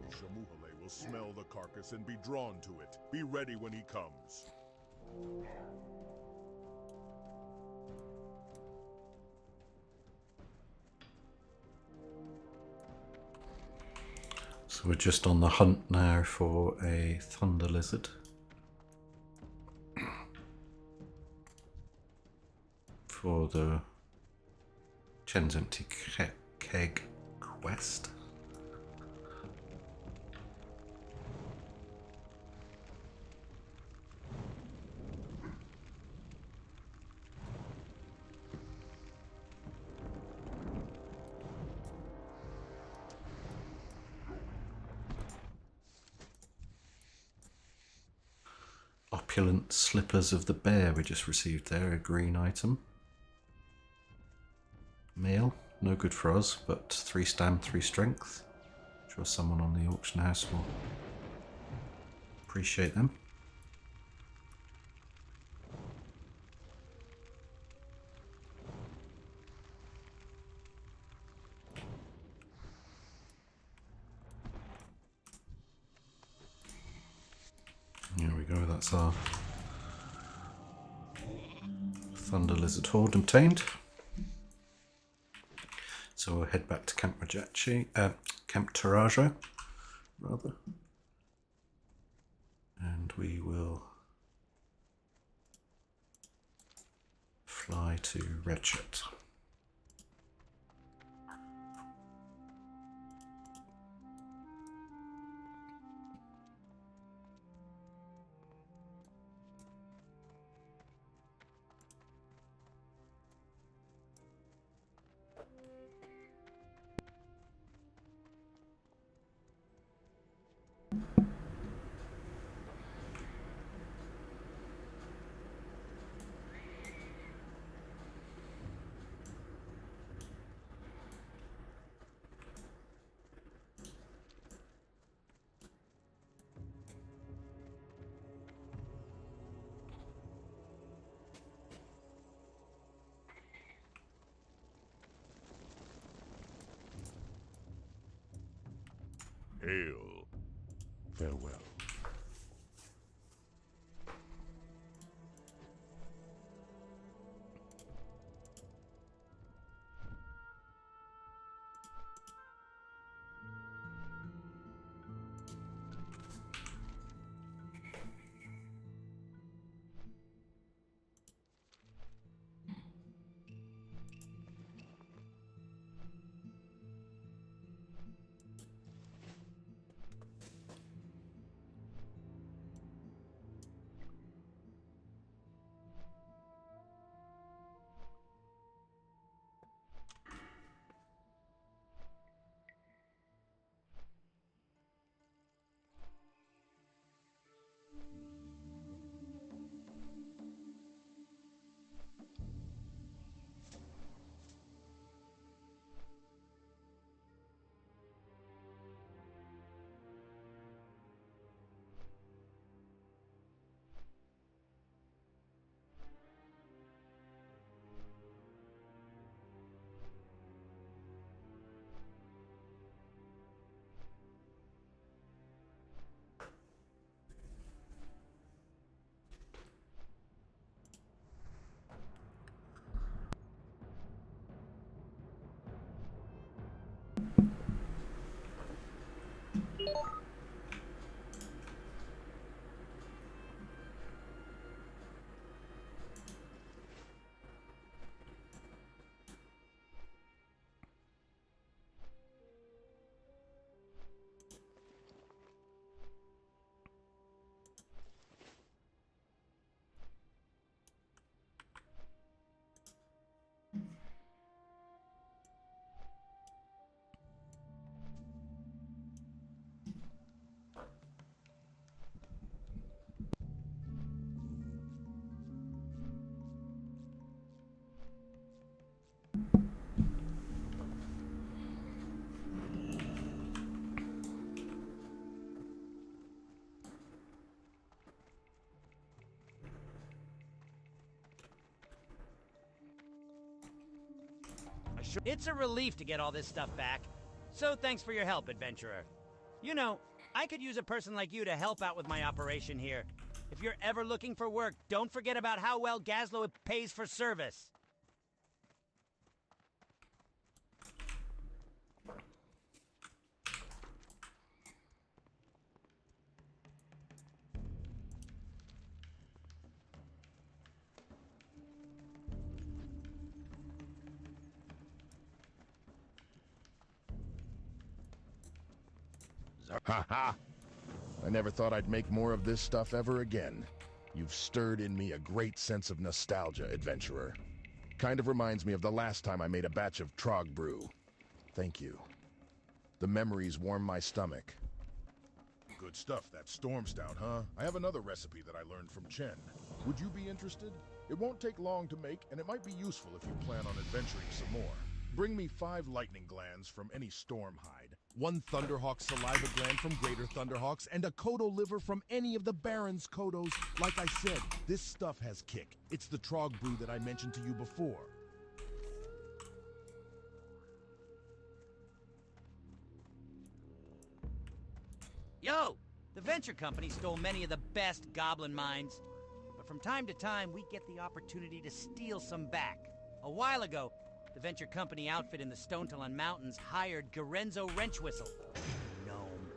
Ishamuhale will smell the carcass and be drawn to it. Be ready when he comes. So we're just on the hunt now for a thunder lizard. For the Chen's Empty Keg quest. Opulent Slippers of the Bear we just received there, a green item. Male, no good for us, but 3 stam, 3 strength. I'm sure someone on the auction house will appreciate them. Here we go, that's our Thunder Lizard Horde obtained. So we'll head back to Camp Taurajo, rather. And we will fly to Ratchet. Hail. Farewell. It's a relief to get all this stuff back. So thanks for your help, adventurer. You know, I could use a person like you to help out with my operation here. If you're ever looking for work, don't forget about how well Gazlowe pays for service. Ha ha! I never thought I'd make more of this stuff ever again. You've stirred in me a great sense of nostalgia, adventurer. Kind of reminds me of the last time I made a batch of Trog brew. Thank you. The memories warm my stomach. Good stuff, that storm stout, huh? I have another recipe that I learned from Chen. Would you be interested? It won't take long to make, and it might be useful if you plan on adventuring some more. Bring me 5 lightning glands from any storm hide, 1 Thunderhawk saliva gland from Greater Thunderhawks, and a Kodo liver from any of the Barrens Kodos. Like I said, this stuff has kick. It's the Trog brew that I mentioned to you before. Yo! The Venture Company stole many of the best goblin mines. But from time to time, we get the opportunity to steal some back. A while ago, the Venture Company outfit in the Stonetalon Mountains hired Garenzo Wrenchwhistle. Gnome.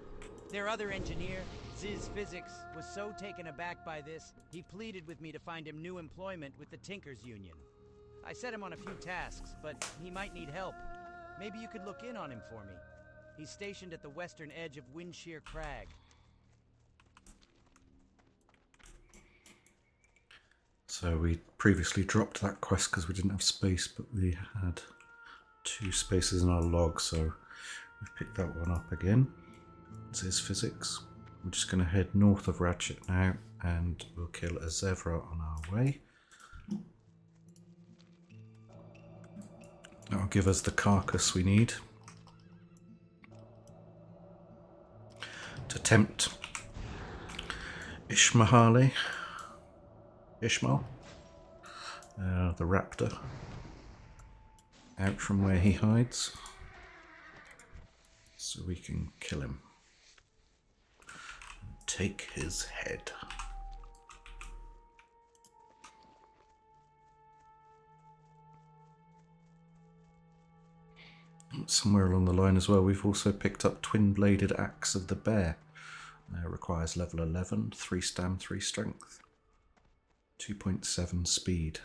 Their other engineer, Ziz Physics, was so taken aback by this, he pleaded with me to find him new employment with the Tinkers Union. I set him on a few tasks, but he might need help. Maybe you could look in on him for me. He's stationed at the western edge of Windshear Crag. So we previously dropped that quest because we didn't have space, but we had 2 spaces in our log, so we've picked that one up again. This is physics. We're just going to head north of Ratchet now, and we'll kill a zebra on our way. That'll give us the carcass we need to tempt Ishmael, the raptor, out from where he hides, so we can kill him. take his head. Somewhere along the line as well, we've also picked up Twin-Bladed Axe of the Bear. Requires level 11, 3 stam, 3 strength, 2.7 speed.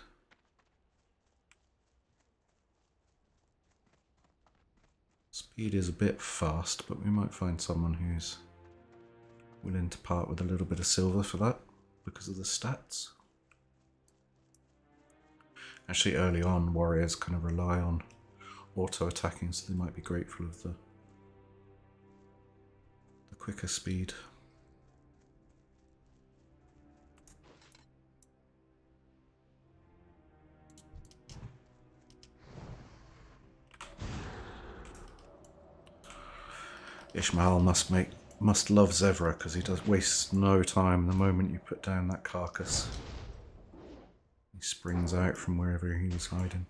Speed is a bit fast, but we might find someone who's willing to part with a little bit of silver for that because of the stats. Actually, early on, warriors kind of rely on auto-attacking, so they might be grateful of the quicker speed. Ishmael must love Zevra because he does waste no time the moment you put down that carcass. He springs out from wherever he was hiding.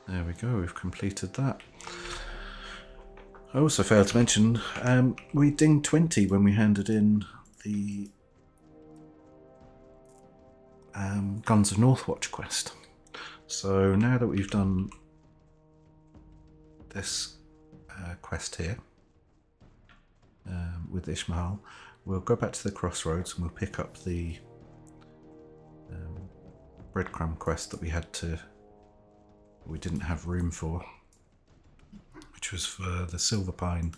There we go, we've completed that. I also failed to mention, we dinged 20 when we handed in the Guns of Northwatch quest. So now that we've done this quest here with Ishmael, we'll go back to the crossroads and we'll pick up the breadcrumb quest that we didn't have room for, which was for the Silver Pine,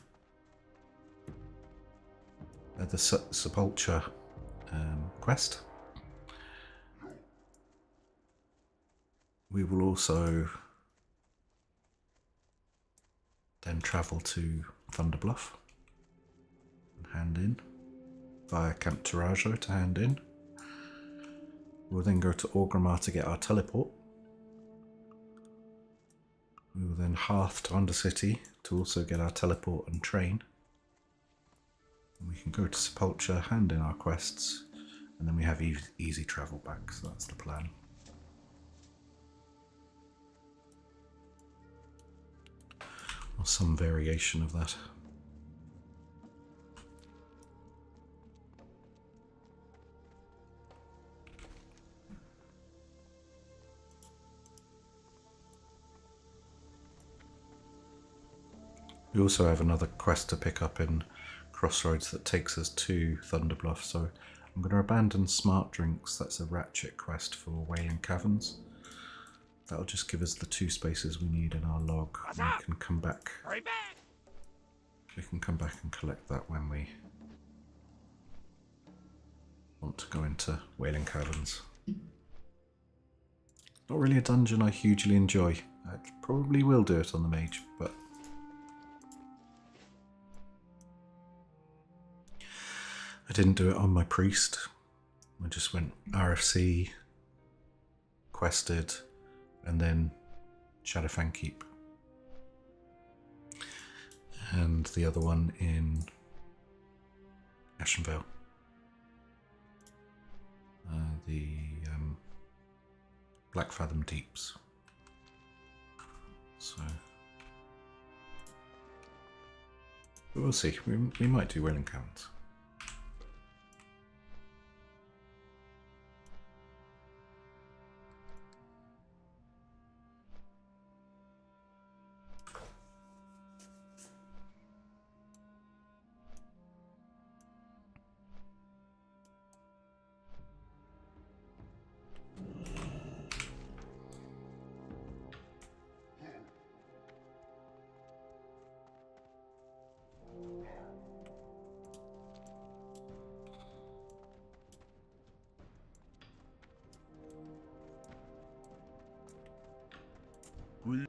the Sepulture quest. We will also then travel to Thunderbluff and hand in via Camp Tarajo to hand in. We'll then go to Orgrimmar to get our teleport. We will then hearth to Undercity to also get our teleport and train. And we can go to Sepulture, hand in our quests, and then we have easy travel back, so that's the plan. Or some variation of that. We also have another quest to pick up in Crossroads that takes us to Thunderbluff, so I'm going to abandon Smart Drinks. That's a ratchet quest for Wailing Caverns. That'll just give us the 2 spaces we need in our log. We can come back. Hurry back! We can come back and collect that when we want to go into Wailing Caverns. Not really a dungeon I hugely enjoy. I probably will do it on the Mage, but I didn't do it on my Priest. I just went RFC, quested, and then Shadowfang Keep. And the other one in Ashenvale. The Black Fathom Deeps. So we'll see. We might do Wailing Caverns.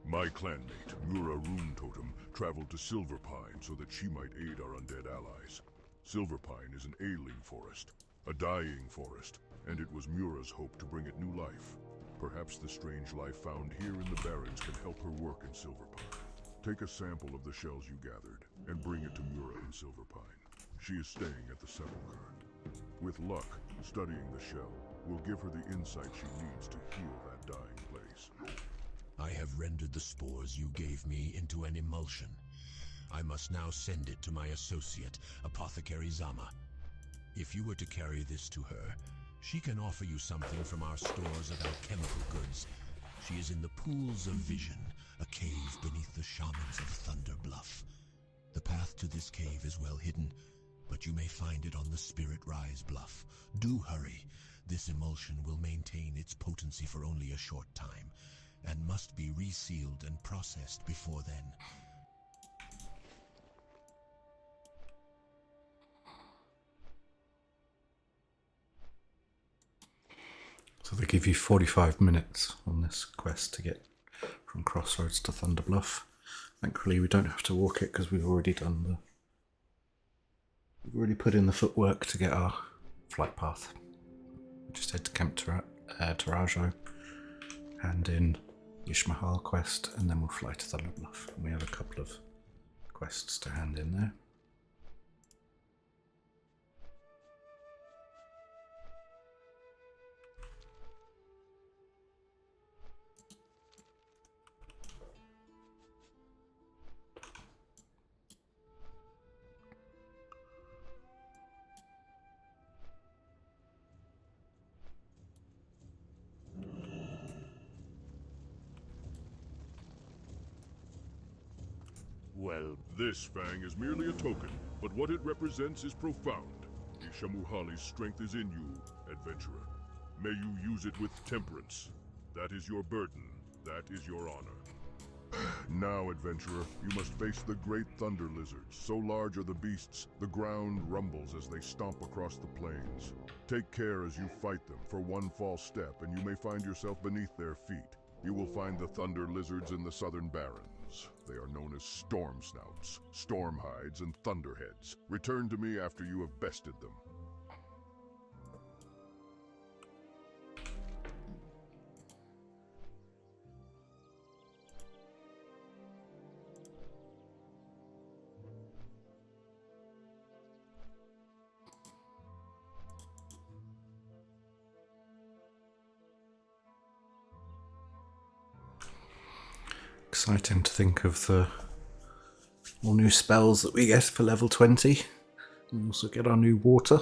My clanmate, Mura Rune Totem, traveled to Silverpine so that she might aid our undead allies. Silverpine is an ailing forest, a dying forest, and it was Mura's hope to bring it new life. Perhaps the strange life found here in the Barrens can help her work in Silverpine. Take a sample of the shells you gathered, and bring it to Mura in Silverpine. She is staying at the Sepulchre. With luck, studying the shell will give her the insight she needs to heal that dying place. I have rendered the spores you gave me into an emulsion. I must now send it to my associate, Apothecary Zama. If you were to carry this to her, she can offer you something from our stores of alchemical goods. She is in the Pools of Vision, a cave beneath the shamans of Thunder Bluff. The path to this cave is well hidden, but you may find it on the Spirit Rise Bluff. Do hurry. This emulsion will maintain its potency for only a short time, and must be resealed and processed before then. So they give you 45 minutes on this quest to get from Crossroads to Thunder Bluff. Thankfully we don't have to walk it because we've already put in the footwork to get our flight path. We just head to Camp Tarajo, hand in Ishmahal quest, and then we'll fly to Thunder Bluff. And we have a couple of quests to hand in there. Well, this fang is merely a token, but what it represents is profound. Ishamuhali's strength is in you, adventurer. May you use it with temperance. That is your burden. That is your honor. Now, adventurer, you must face the great thunder lizards. So large are the beasts, the ground rumbles as they stomp across the plains. Take care as you fight them, for one false step and you may find yourself beneath their feet. You will find the thunder lizards in the southern Barrens. They are known as storm snouts, storm hides, and thunderheads. Return to me after you have bested them. Exciting to think of the all new spells that we get for level 20. We also get our new water.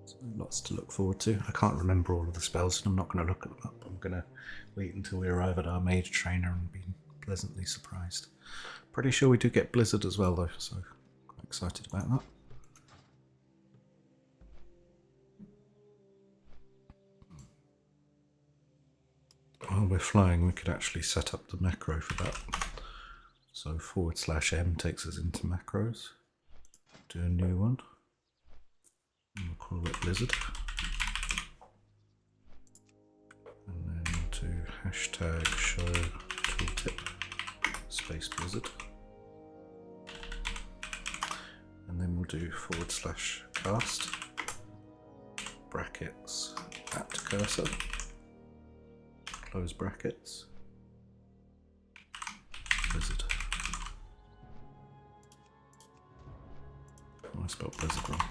So lots to look forward to. I can't remember all of the spells, and I'm not going to look them up. I'm going to wait until we arrive at our mage trainer and be pleasantly surprised. Pretty sure we do get Blizzard as well though, so quite excited about that. While we're flying, we could actually set up the macro for that. So /M takes us into macros. Do a new one. And we'll call it Blizzard. And then do hashtag show tooltip space Blizzard. And then we'll do /cast brackets at cursor. Close brackets. Blizzard. Oh, I spelled Blizzard wrong.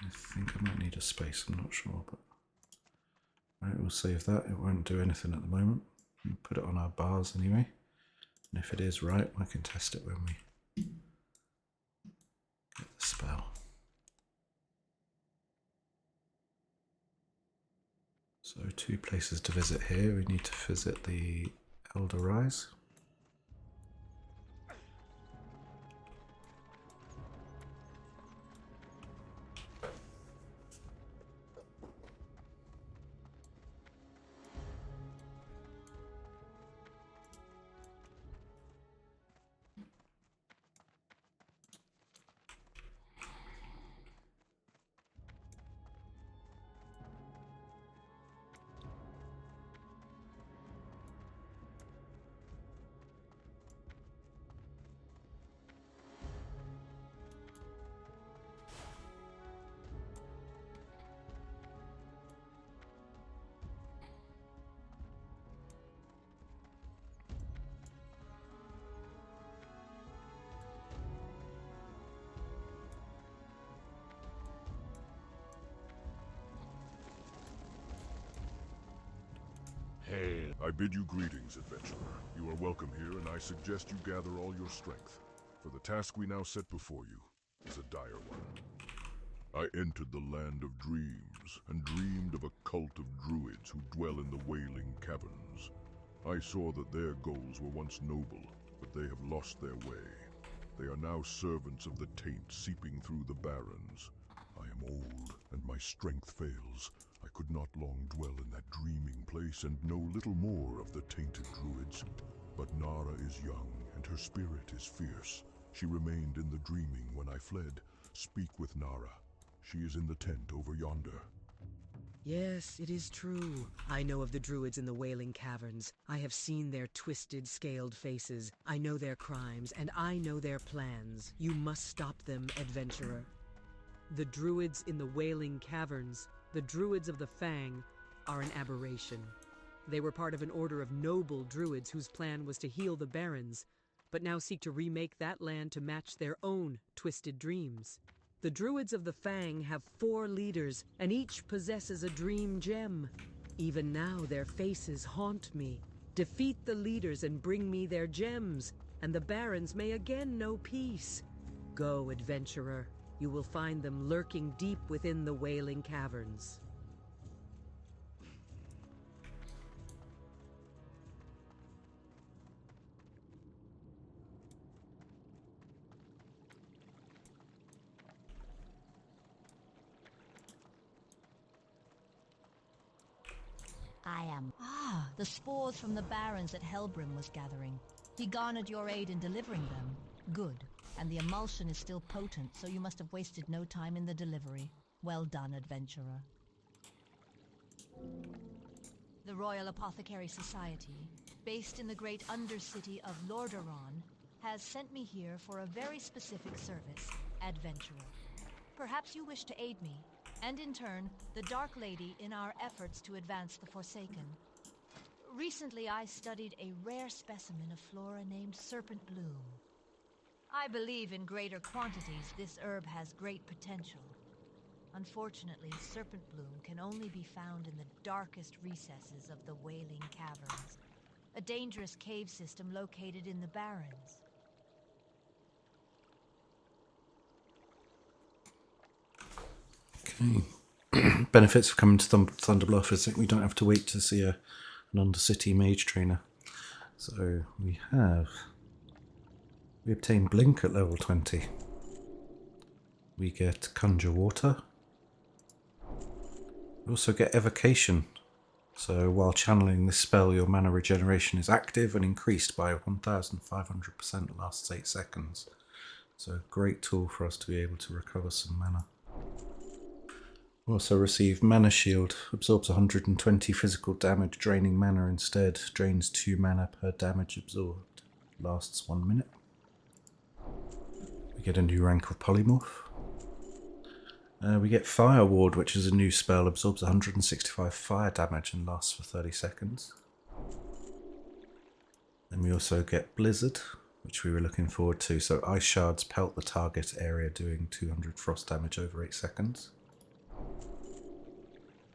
I think I might need a space, I'm not sure, but right, we'll save that. It won't do anything at the moment. We'll put it on our bars anyway. And if it is right, I can test it when we get the spell. So 2 places to visit here. We need to visit the Elder Rise. hail. I bid you greetings, adventurer. You are welcome here, and I suggest you gather all your strength. For the task we now set before you is a dire one. I entered the land of dreams, and dreamed of a cult of druids who dwell in the Wailing Caverns. I saw that their goals were once noble, but they have lost their way. They are now servants of the taint seeping through the Barrens. I am old, and my strength fails. I could not long dwell in that dreaming place and know little more of the tainted druids. But Nara is young, and her spirit is fierce. She remained in the dreaming when I fled. Speak with Nara. She is in the tent over yonder. Yes, it is true. I know of the druids in the Wailing Caverns. I have seen their twisted, scaled faces. I know their crimes, and I know their plans. You must stop them, adventurer. The druids in the Wailing Caverns, the druids of the Fang, are an aberration. They were part of an order of noble druids whose plan was to heal the Barrens, but now seek to remake that land to match their own twisted dreams. The druids of the Fang have 4 leaders, and each possesses a dream gem. Even now their faces haunt me. Defeat the leaders and bring me their gems, and the Barrens may again know peace. Go, adventurer. You will find them lurking deep within the Wailing Caverns. I am. Ah, the spores from the Barrens that Helbrim was gathering. He garnered your aid in delivering them. Good. And the emulsion is still potent, so you must have wasted no time in the delivery. Well done, adventurer. The Royal Apothecary Society, based in the great undercity of Lordaeron, has sent me here for a very specific service, adventurer. Perhaps you wish to aid me, and in turn, the Dark Lady in our efforts to advance the Forsaken. Recently, I studied a rare specimen of flora named Serpent Bloom. I believe in greater quantities this herb has great potential. Unfortunately, Serpent Bloom can only be found in the darkest recesses of the Wailing Caverns, a dangerous cave system located in the Barrens. Okay. Benefits of coming to Thunderbluff is that we don't have to wait to see an Undercity Mage trainer. So we obtain Blink at level 20. We get Conjure Water. We also get Evocation. So while channeling this spell, your mana regeneration is active and increased by 1,500% lasts 8 seconds. So a great tool for us to be able to recover some mana. We also receive Mana Shield, absorbs 120 physical damage, draining mana instead, drains 2 mana per damage absorbed, lasts 1 minute. We get a new rank of Polymorph. We get Fire Ward, which is a new spell, absorbs 165 fire damage and lasts for 30 seconds. Then we also get Blizzard, which we were looking forward to, so Ice Shards pelt the target area, doing 200 frost damage over 8 seconds.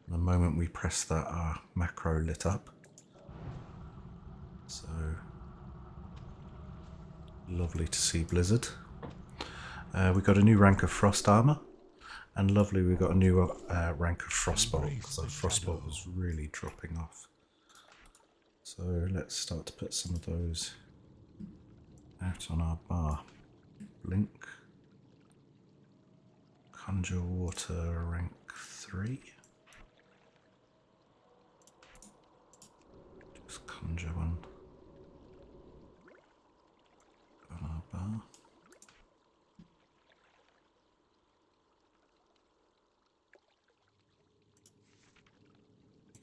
The moment we press that, our macro lit up. So lovely to see Blizzard. We got a new rank of Frost Armor, and lovely we got a new rank of Frostbolt, because our Frostbolt was really dropping off. So let's start to put some of those out on our bar. Blink. Conjure Water rank 3. Just conjure one on our bar.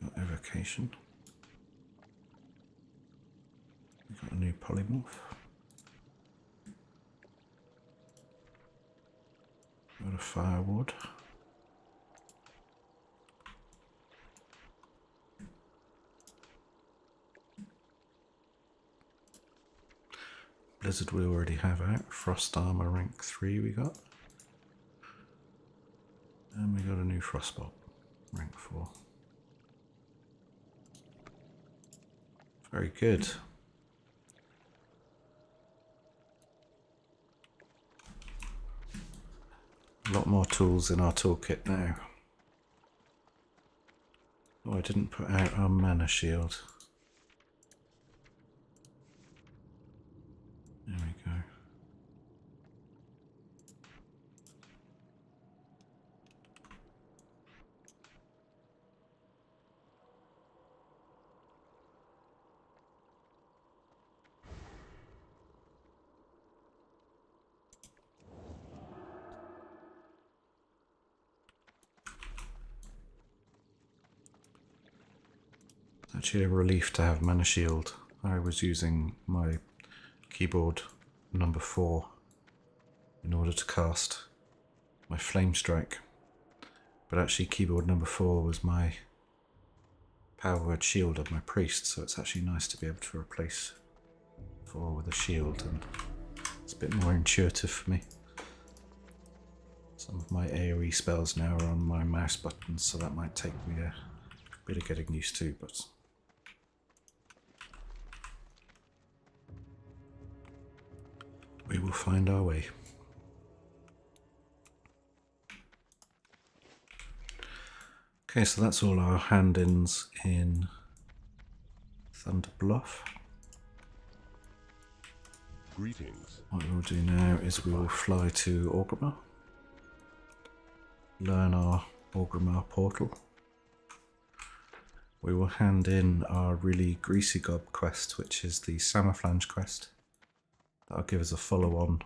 Got Evocation. We got a new Polymorph. Got a Fire Ward. Blizzard we already have out. Frost Armor rank 3 we got. And we got a new Frostbolt rank 4. Very good. A lot more tools in our toolkit now. Oh, I didn't put out our mana shield. There we go. Actually a relief to have mana shield. I was using my keyboard number 4 in order to cast my flame strike, but actually keyboard number 4 was my power word shield of my priest, so it's actually nice to be able to replace 4 with a shield, and it's a bit more intuitive for me. Some of my AoE spells now are on my mouse buttons, so that might take me a bit of getting used to, but we will find our way. Okay, so that's all our hand-ins in Thunder Bluff. Greetings. What we'll do now is we will fly to Orgrimmar, learn our Orgrimmar portal. We will hand in our really greasy gob quest, which is the Samaflange quest. That'll give us a follow-on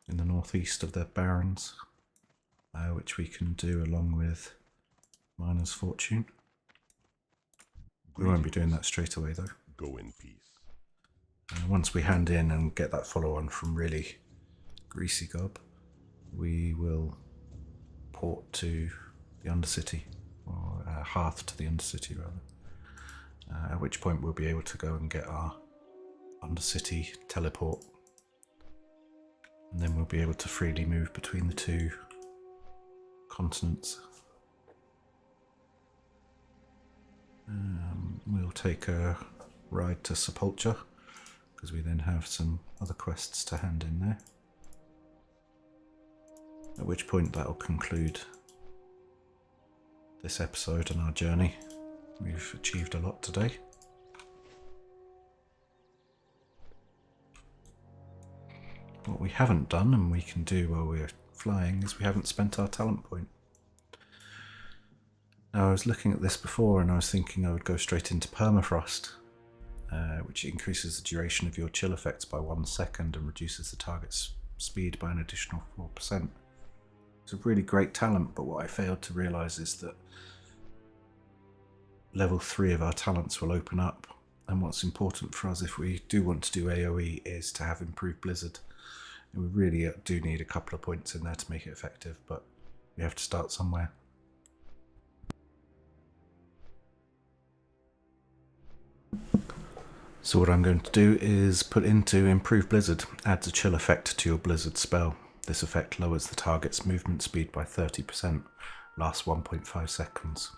in the northeast of the Barrens, which we can do along with Miner's Fortune. We won't be doing that straight away though. Go in peace. Once we hand in and get that follow-on from really greasy gob, we will port to the Undercity, or Hearth to the Undercity rather, at which point we'll be able to go and get our Undercity teleport, and then we'll be able to freely move between the two continents. We'll take a ride to Sepulture, because we then have some other quests to hand in there. At which point that'll conclude this episode and our journey. We've achieved a lot today. What we haven't done, and we can do while we're flying, is we haven't spent our talent point. Now, I was looking at this before and I was thinking I would go straight into Permafrost, which increases the duration of your chill effects by 1 second and reduces the target's speed by an additional 4%. It's a really great talent, but what I failed to realise is that level 3 of our talents will open up, and what's important for us if we do want to do AoE is to have improved Blizzard. And we really do need a couple of points in there to make it effective, but we have to start somewhere. So what I'm going to do is put into Improve Blizzard, adds a chill effect to your Blizzard spell. This effect lowers the target's movement speed by 30%, lasts 1.5 seconds.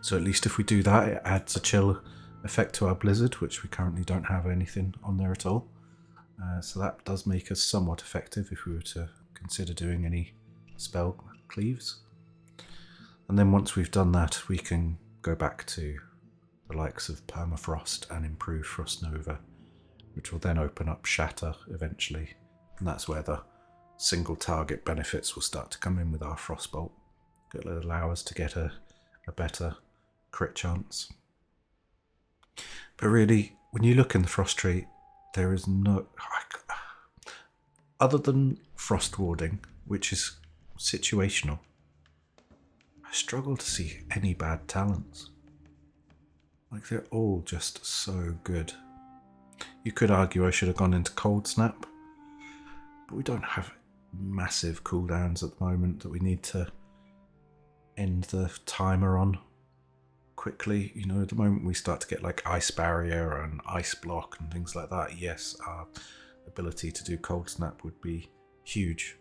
So at least if we do that, it adds a chill effect to our Blizzard, which we currently don't have anything on there at all. So that does make us somewhat effective if we were to consider doing any spell cleaves. And then once we've done that, we can go back to the likes of Permafrost and Improve Frost Nova, which will then open up Shatter eventually, and that's where the single target benefits will start to come in with our Frostbolt. It'll allow us to get a better crit chance. But really, when you look in the Frost tree, there is no... Other than Frost Warding, which is situational, I struggle to see any bad talents. Like, they're all just so good. You could argue I should have gone into Cold Snap, but we don't have massive cooldowns at the moment that we need to end the timer on quickly. You know, at the moment we start to get like Ice Barrier and Ice Block and things like that. Yes, our ability to do Cold Snap would be huge.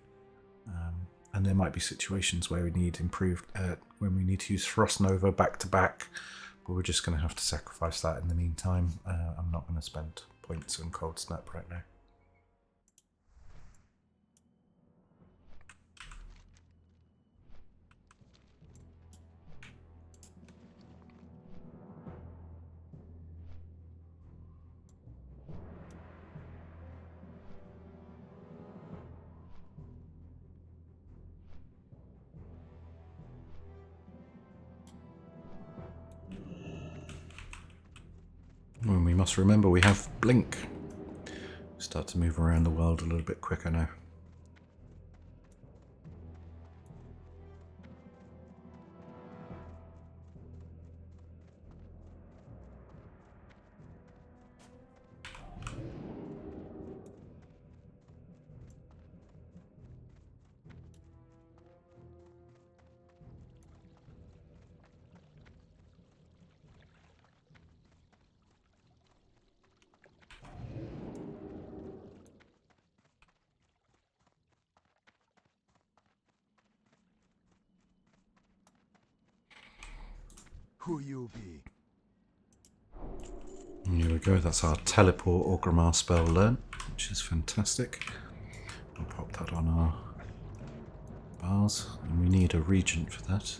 And there might be situations where we need improved, when we need to use Frost Nova back to back But we're just going to have to sacrifice that in the meantime. I'm not going to spend points on Cold Snap right now. And we must remember we have Blink. Start to move around the world a little bit quicker now. Who you be? And here we go, that's our teleport Orgrimmar spell learn, which is fantastic. I'll pop that on our bars, and we need a regent for that,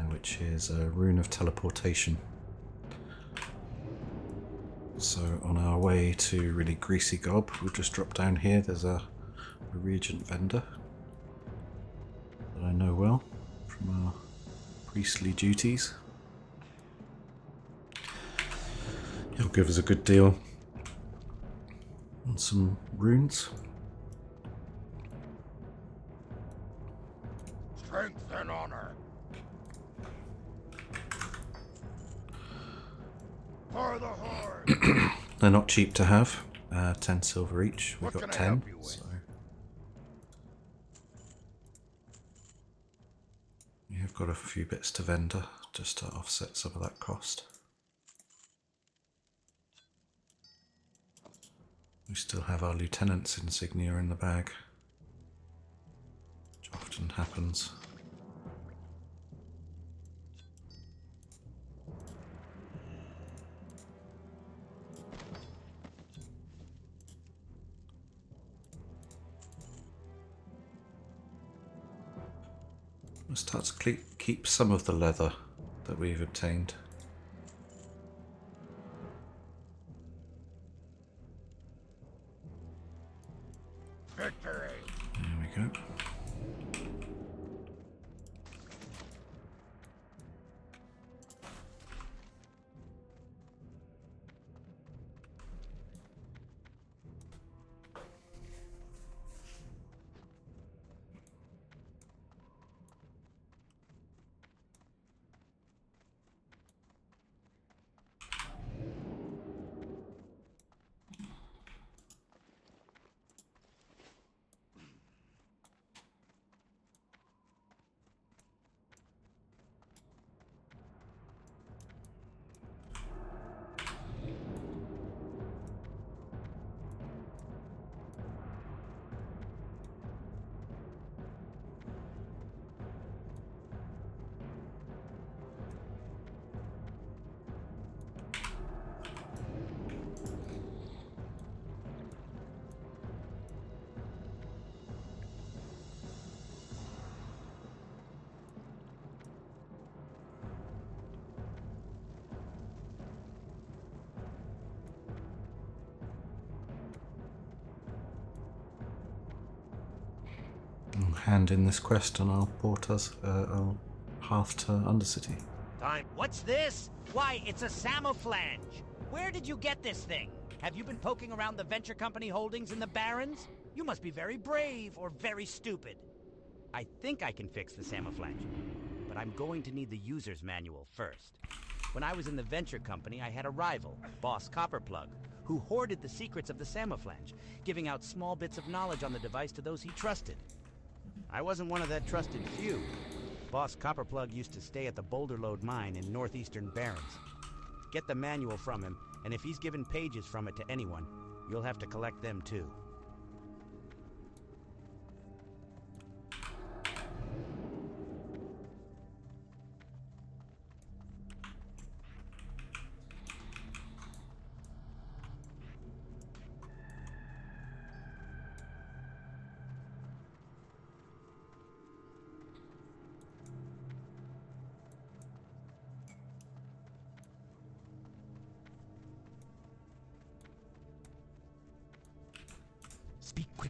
which is a rune of teleportation. So on our way to really greasy gob, we'll just drop down here. There's a regent vendor that I know well from our priestly duties. He'll give us a good deal on some runes. Strength and honor. For the horde. They're not cheap to have. 10 silver each. We've What got can I 10. help you with? So we have got a few bits to vendor just to offset some of that cost. We still have our lieutenant's insignia in the bag, which often happens. We'll start to keep some of the leather that we've obtained. Victory. There we go. I'll hand in this quest and I'll port us our path to Undercity. Time. What's this? Why, it's a Samouflange. Where did you get this thing? Have you been poking around the venture company holdings in the Barrens? You must be very brave or very stupid. I think I can fix the Samouflange, but I'm going to need the user's manual first. When I was in the venture company, I had a rival, Boss Copperplug, who hoarded the secrets of the Samouflange, giving out small bits of knowledge on the device to those he trusted. I wasn't one of that trusted few. Boss Copperplug used to stay at the Boulder Lode mine in northeastern Barrens. Get the manual from him, and if he's given pages from it to anyone, you'll have to collect them too.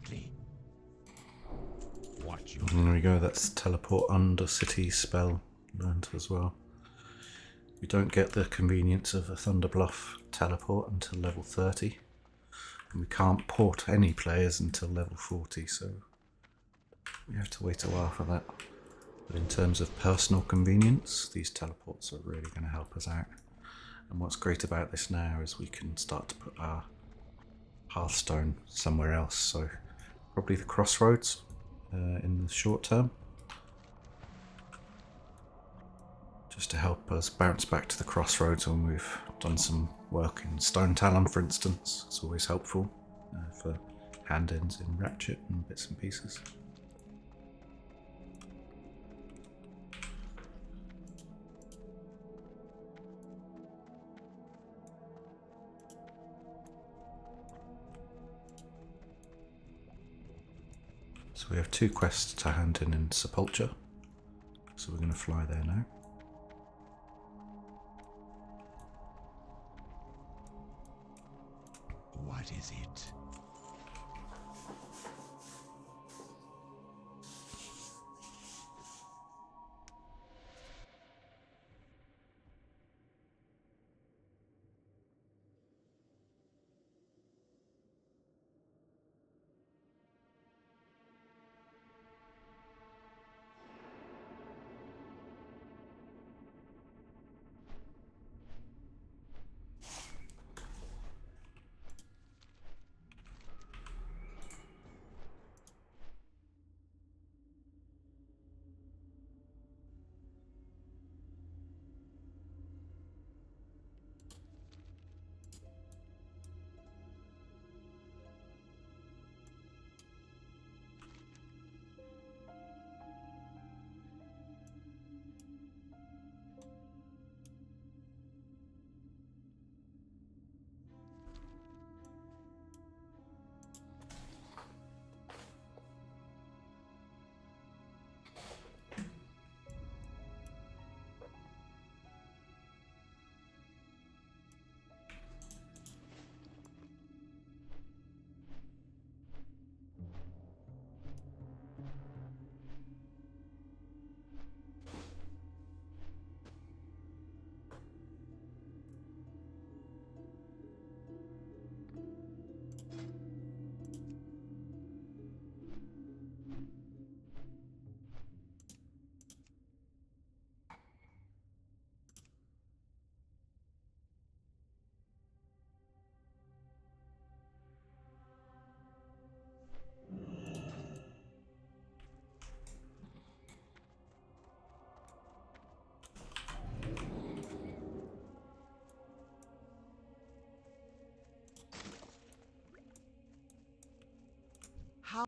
quickly. Watch your... And there we go, that's teleport under city spell learned as well. We don't get the convenience of a Thunderbluff teleport until level 30. And we can't port any players until level 40, so we have to wait a while for that. But in terms of personal convenience, these teleports are really going to help us out. And what's great about this now is we can start to put our Hearthstone somewhere else, so probably the Crossroads in the short term. Just to help us bounce back to the Crossroads when we've done some work in Stone Talon, for instance. It's always helpful for hand-ins in Ratchet and bits and pieces. So we have 2 quests to hand in Sepulture, so we're going to fly there now. What is it?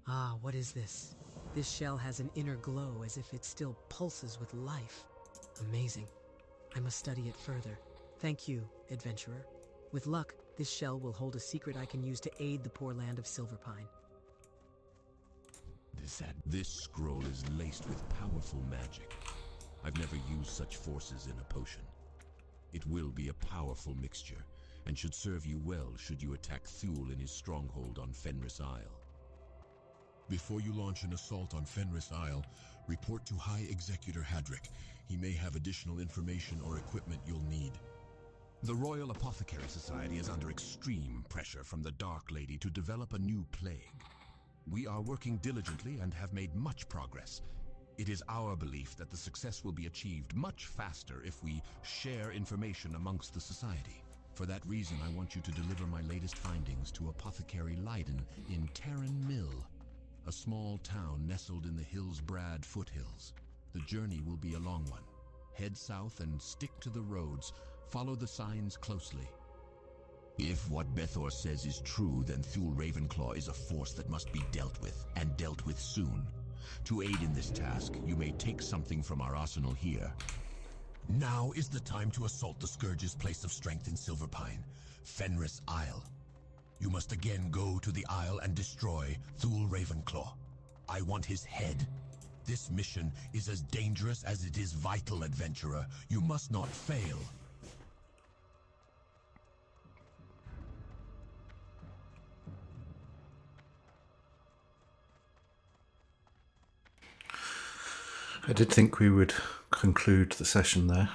Ah, what is this? This shell has an inner glow as if it still pulses with life. Amazing. I must study it further. Thank you, adventurer. With luck, this shell will hold a secret I can use to aid the poor land of Silverpine. This scroll is laced with powerful magic. I've never used such forces in a potion. It will be a powerful mixture, and should serve you well should you attack Thule in his stronghold on Fenris Isle. Before you launch an assault on Fenris Isle, report to High Executor Hadrick. He may have additional information or equipment you'll need. The Royal Apothecary Society is under extreme pressure from the Dark Lady to develop a new plague. We are working diligently and have made much progress. It is our belief that the success will be achieved much faster if we share information amongst the Society. For that reason, I want you to deliver my latest findings to Apothecary Leiden in Terran Mill, a small town nestled in the Hillsbrad foothills. The journey will be a long one. Head south and stick to the roads. Follow the signs closely. If what Bethor says is true, then Thule Ravenclaw is a force that must be dealt with, and dealt with soon. To aid in this task, you may take something from our arsenal here. Now is the time to assault the Scourge's place of strength in Silverpine, Fenris Isle. You must again go to the Isle and destroy Thule Ravenclaw. I want his head. This mission is as dangerous as it is vital, adventurer. You must not fail. I did think we would conclude the session there,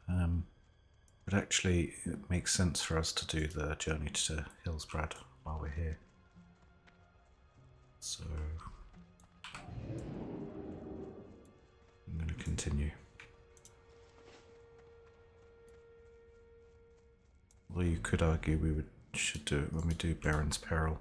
but actually it makes sense for us to do the journey to Hillsbrad while we're here. So I'm going to continue. Well, you could argue we should do it when we do Barrens Peril.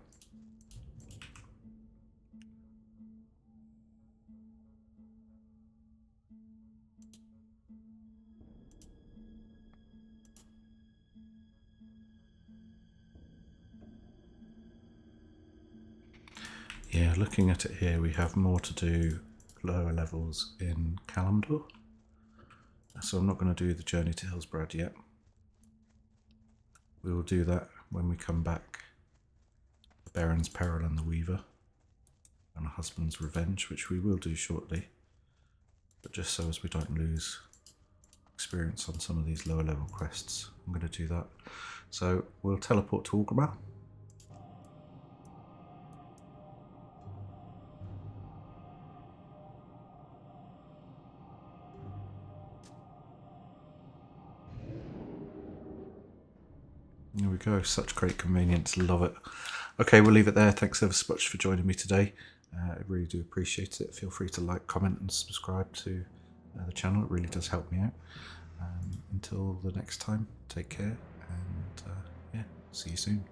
Yeah, looking at it here, we have more to do lower levels in Kalimdor. So I'm not going to do the journey to Hillsbrad yet. We will do that when we come back. The Barrens Peril and the Weaver. And a Husband's Revenge, which we will do shortly. But just so as we don't lose experience on some of these lower level quests, I'm going to do that. So we'll teleport to Orgrimmar. There we go, such great convenience, love it. Okay, we'll leave it there. Thanks ever so much for joining me today. I really do appreciate it. Feel free to like, comment and subscribe to the channel. It really does help me out. Until the next time, take care and yeah, see you soon.